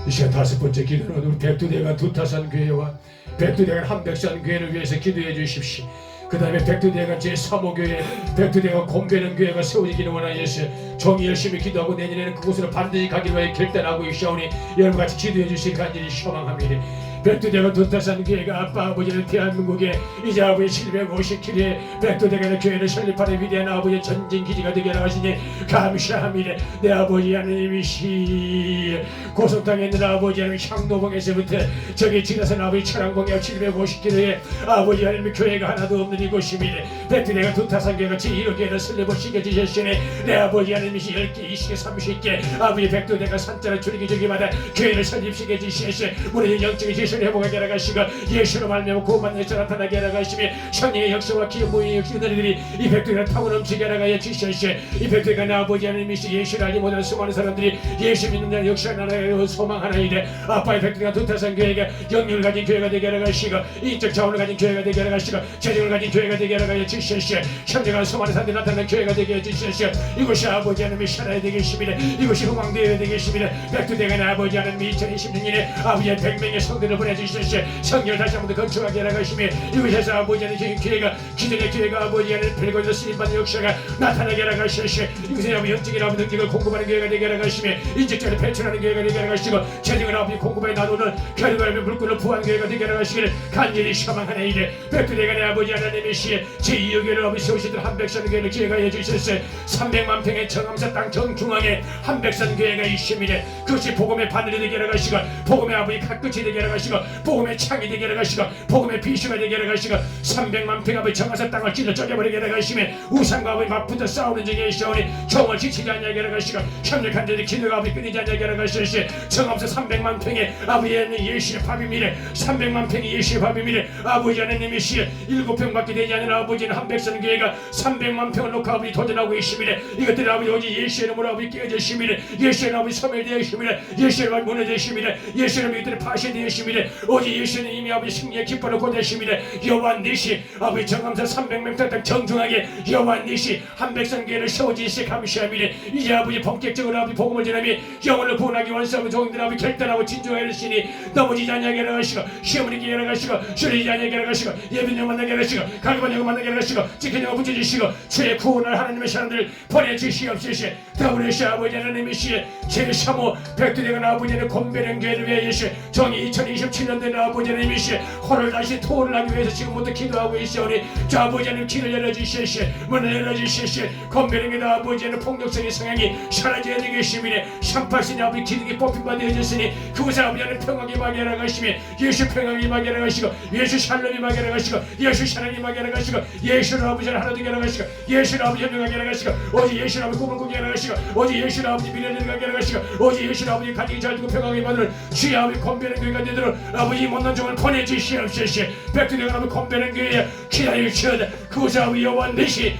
이 시간 다섯 번째 기도는 우리 백두대간 두타산 교회와 백두대간 한백산 교회를 위해서 기도해 주십시오. 그 다음에 백두대간 제3호교회 백두대간 곰배는 교회가 세워지기를 원하여서 종이 열심히 기도하고 내년에는 그곳으로 반드시 가기로 해 결단하고 있사오니 여러분 같이 기도해 주시기 간절히 소망합니다. 백두대간 두타산 교회가 아빠 아버지는 대한민국에 이제 아버지 750km의 백두대간의 교회를 설립하는 위대한 아버지의 전진기지가 되게 하시니 감사합니다. 내 아버지 하나님이시 고성 땅에 있는 아버지 하나님 향노봉에서부터 저기 지나선 아버지 차량봉에 750km의 아버지 하나님의 교회가 하나도 없는 이곳입니다. 백두대간 두타산 교회가 제1호교회를 설립을 시켜주셨으니 내 아버지 하나님이시 10개 20개 30개 아버지 백두대간 산자를 줄이기 저기마다 교회를 설립시켜 주시옵소서. 우리의 영적인 예수를 회복하게 하라 가시고 예수로 말미암아 구원받는 예수 나타나게 하라 가시며 성령의 역사와 기름 부의 역시 은혜들이 이 백두가 타고 넘치게 하라 가여 주시옵시고 이 백두가 나 아버지 하나님이시 예수를 알지 못하는 수많은 사람들이 예수 믿는 자는 역사 나라에 소망하나이데 아빠의 백두가 두타산 교회가 영역을 가진 교회가 되게 하라 가시고 인적 자원을 가진 교회가 되게 하라 가시고 재정을 가진 교회가 되게 하라 가여 주시옵시고 현재가 수많은 사람들이 나타나는 교회가 되게 해주시옵시고 이곳이 아버지 하나님의 샤라에 되겠습니다. 이곳이 흥왕대회가 되겠습니다. 백두대가 아버지 하나님 2026년에 아버지의 100명의 성도를 보내주시옵시고 성령을 다시 한번 더 건축하게 하라 가시며 이곳에서 아버지 하나님 교회가 기존의 교회가 아버지 하나님 별거에서 쓰임받는 역사가 나타나게 하라 가시옵시고 이곳에 아버지 영적인 아버지 능력을 공급하는 교회가 되게 하라 가시며 인적자를 배출하는 교회가 되게 하라 가시고 재정을 아버지 공급하여 나누는 결과를 물건을 부한 교회가 되게 하라 가시기를 간절히 소망하나이다. 백두대가 아버지 하나님의 시에 제2교회를 아버지 세우시던 한백산교회를 기회하여 주셨어요. 300만 평의 정암사 땅 정중앙에 한백산교회가 있습니다. 그것이 복음의 바늘이 되게 하라 가시고 복음의 아버지 칼끝이 되게 하라 가시고 복음의 창이 되게 하라 가시고 복음의 비수가 되게 하라 가시고 300만 평 아버지 정암사 땅을 찔러 쪼개버리게 하라 가시며 우상과 아버지 맞붙어 싸우는 중에 있어오니 종을 지치지 않게 하라 가시고 협력한 자들이 기도가 아버지 끊이지 않게 하라 가시시 정암사 300만 평의 아버지의 예수의 밥입니다. 300만 평의 예수의 밥입니다. 아버지 하나님의 시에 7평밖에 되지 않는 아버지는 한백산교회가 300만 평을 놓고 아버지 도전하고 있습니다. 이것들이 아버지 오직 예수의 이름으로 아버지 깨어졌습니다. 예수의 이름 아버지 소멸되어 있습니다. 예수의 이름 무너져 있습니다. 예수의 이름 이들이 파쇄되어 있습니다. 오직 예수는 이미 아버지 승리의 깃발을 꽂았습니다. 여호와 니시 아버지 정암사 300명 땅 정중하게 여호와 니시 한백산교회를 세워지시 감시합니다. 이제 아버지 본격적으로 아버지 복음을 전하며 영혼을 구원하기 원수하고 종들 아버지 결단하고 진정하여 주시니 넘어지지 않게 하라 가시고 시험을 이기게 하라 가시고 쓰러지지 않게 하라 가시고 예비령 만나게 하라 가시고 갈급한 영혼 만나게 하라 가시고 지킨 영혼 붙여주시고 주의 구원을 하나님의 사람들 보내주시옵소서. 더불어시 아버지 하나님의 시에 제3호 백두대간 아버지의 권배령 교회를 위하여시 정이 2027년 된 아버지 하나님의 시에 호를 다시 토를 하기 위해서 지금부터 기도하고 있으오니 저 아버지 하나님 길을 열어주시옵소서. 문을 열어주시옵소서. 권배령의 아버지 하나님 폭력성의 성향이 사라져야 되겠습니다. 샴파신이 아버지 기둥이 뽑힌 바 되어졌으니 그곳에 아버지 하나님 평강이 임하게 하라 가시며 예수 평강이 임하게 하라 가시고 예수 샬롬이 임하게 하라 가시고 예수 사랑이 임하게 하라 가시고 예수를 아버지를 하나 되게 하라 가시고 예수를 아버지 협력하게 하라 가시고 오직 예수를 아버지 꿈을 꾸게 하라 가시고 오직 예수를 아버지 미래를 가게 하라 가시고 오직 예수를 아버지 가정이 잘 되고 평강이 받는 주의 아버지 권배는 교회가 되도록 아버지 못난 종을 보내주시옵소서. 백두대간 아버지 권배는 교회에 기다릴지어다. 그곳에 아버지 여호와 내시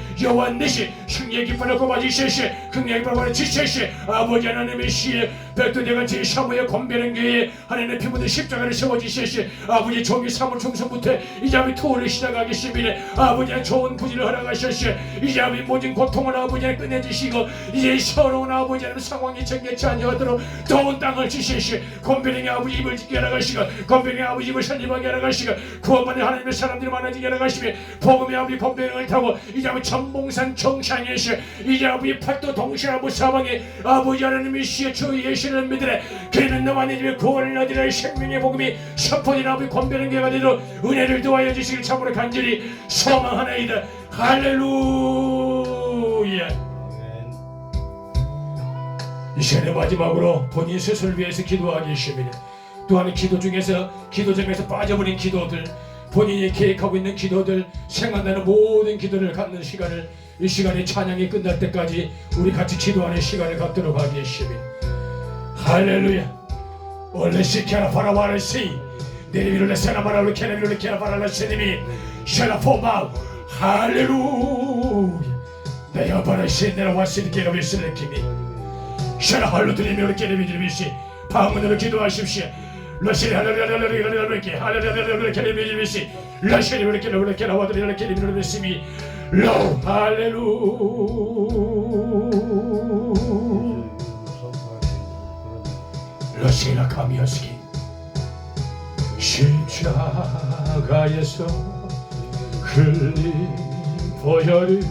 승리의 깃발을 꼽아주시옵소서. 승리의 깃발을 꼽아주시옵소서. 아버지 하나님의 시에 백두대간 제3호의 권배는 교회에 하나님의 피 묻은 십자가를 세워주시옵소서. 아버지 종이 3월 중순부터 이제 아버지 토를 시작하겠습니다. 아버지의 좋은 부지를 허락하셨소. 이제 아버지 모든 고통을 아버지는 끝내주시고 이제 서러운 아버지의 상황이 정개치 아니하도록 좋은 땅을 주시옵소서. 권변의 아버지 입을 짓게 하라가시고 권변의 아버지 입을 살림하게 하라가시고 구원받는 하나님의 사람들이 많아지게 하라가시며 복음의 아버지 권변을 타고 이제 아버지 전봉산 정상에서 이제 아버지 팔도 동시아부 사방에 아버지 하나님의 시에 주 예수를 믿으라. 그는 너와 내 집에 구원을 얻으라. 생명의 복음이 선포된 아버지 권변의 교회가 되도록 은혜를 도와여 주시길 참으로 간절히 소망하나이다. 할렐루야. 이 시간에 마지막으로 본인 스스로를 위해서 기도하겠습니다. 또한 기도 중에서 기도점에서 빠져버린 기도들, 본인이 계획하고 있는 기도들, 생각나는 모든 기도를 갖는 시간을 이 시간에 찬양이 끝날 때까지 우리 같이 기도하는 시간을 갖도록 하겠습니다. 할렐루야. 올레시키아라 바라와르시 내리비를 세나마라로 케네비를 케나바라라 세님이 샤라포마 할렐루야. 내가 바라시 내려왔으니 게러비스를 kimi 샤라할로 드리며 게러비드리비시 방문으로 기도하십시오. 러시리 할렐루야 할렐루야 게러비드리비시 러시리 할렐루야 게러와드리라 게러비드리비시 로 할렐루야. 러시라 가미하시기 십자가에서 흘린 보혈을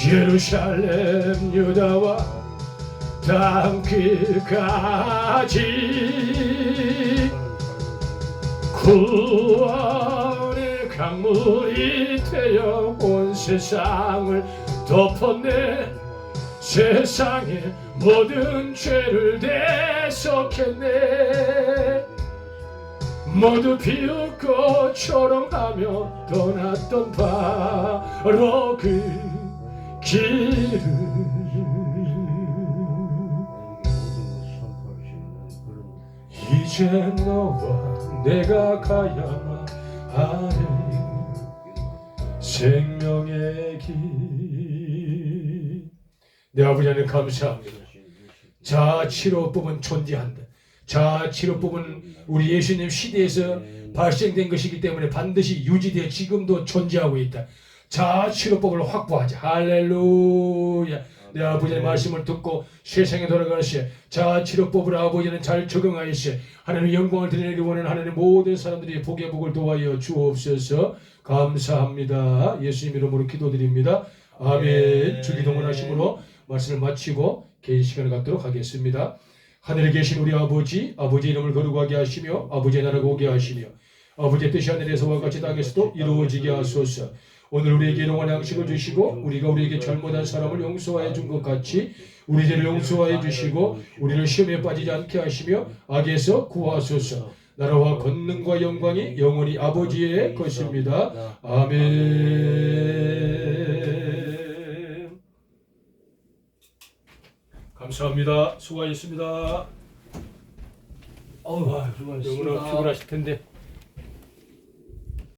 예루살렘 유다와 땅끝까지 구원의 강물이 되어 온 세상을 덮었네. 세상의 모든 죄를 대속했네. 모두 비웃고 초롱하며 떠났던 바로 그 길을 이제 너와 내가 가야만 하는 생명의 길. 내 아버지 하나님 감사합니다. 자치료법은 존재한다. 자치료법은 우리 예수님 시대에서 발생된 것이기 때문에 반드시 유지되어 지금도 존재하고 있다. 자치료법을 확보하자. 할렐루야. 내 아버지의 말씀을 듣고 세상에 돌아가시 자치료법을 아버지는 잘 적응하시오. 하나님 영광을 드리기 원하는 하나님 모든 사람들이 복의 복을 도와여 주옵소서. 감사합니다. 예수님 이름으로 기도드립니다. 아멘. 주기도문 하심으로 말씀을 마치고 개인 시간을 갖도록 하겠습니다. 하늘에 계신 우리 아버지, 아버지의 이름을 거룩하게 하시며 아버지의 나라가 오게 하시며 아버지의 뜻이 하늘에서와 같이 땅에서도 이루어지게 하소서. 오늘 우리에게 일용할 양식을 주시고 우리가 우리에게 잘못한 사람을 용서하여 준 것 같이 우리 죄를 용서하여 주시고 우리를 시험에 빠지지 않게 하시며 악에서 구하소서. 나라와 권능과 영광이 영원히 아버지의 것입니다. 아멘. 감사합니다. 수고하셨습니다. 수고하셨습니다. 영원히 피곤하실 텐데.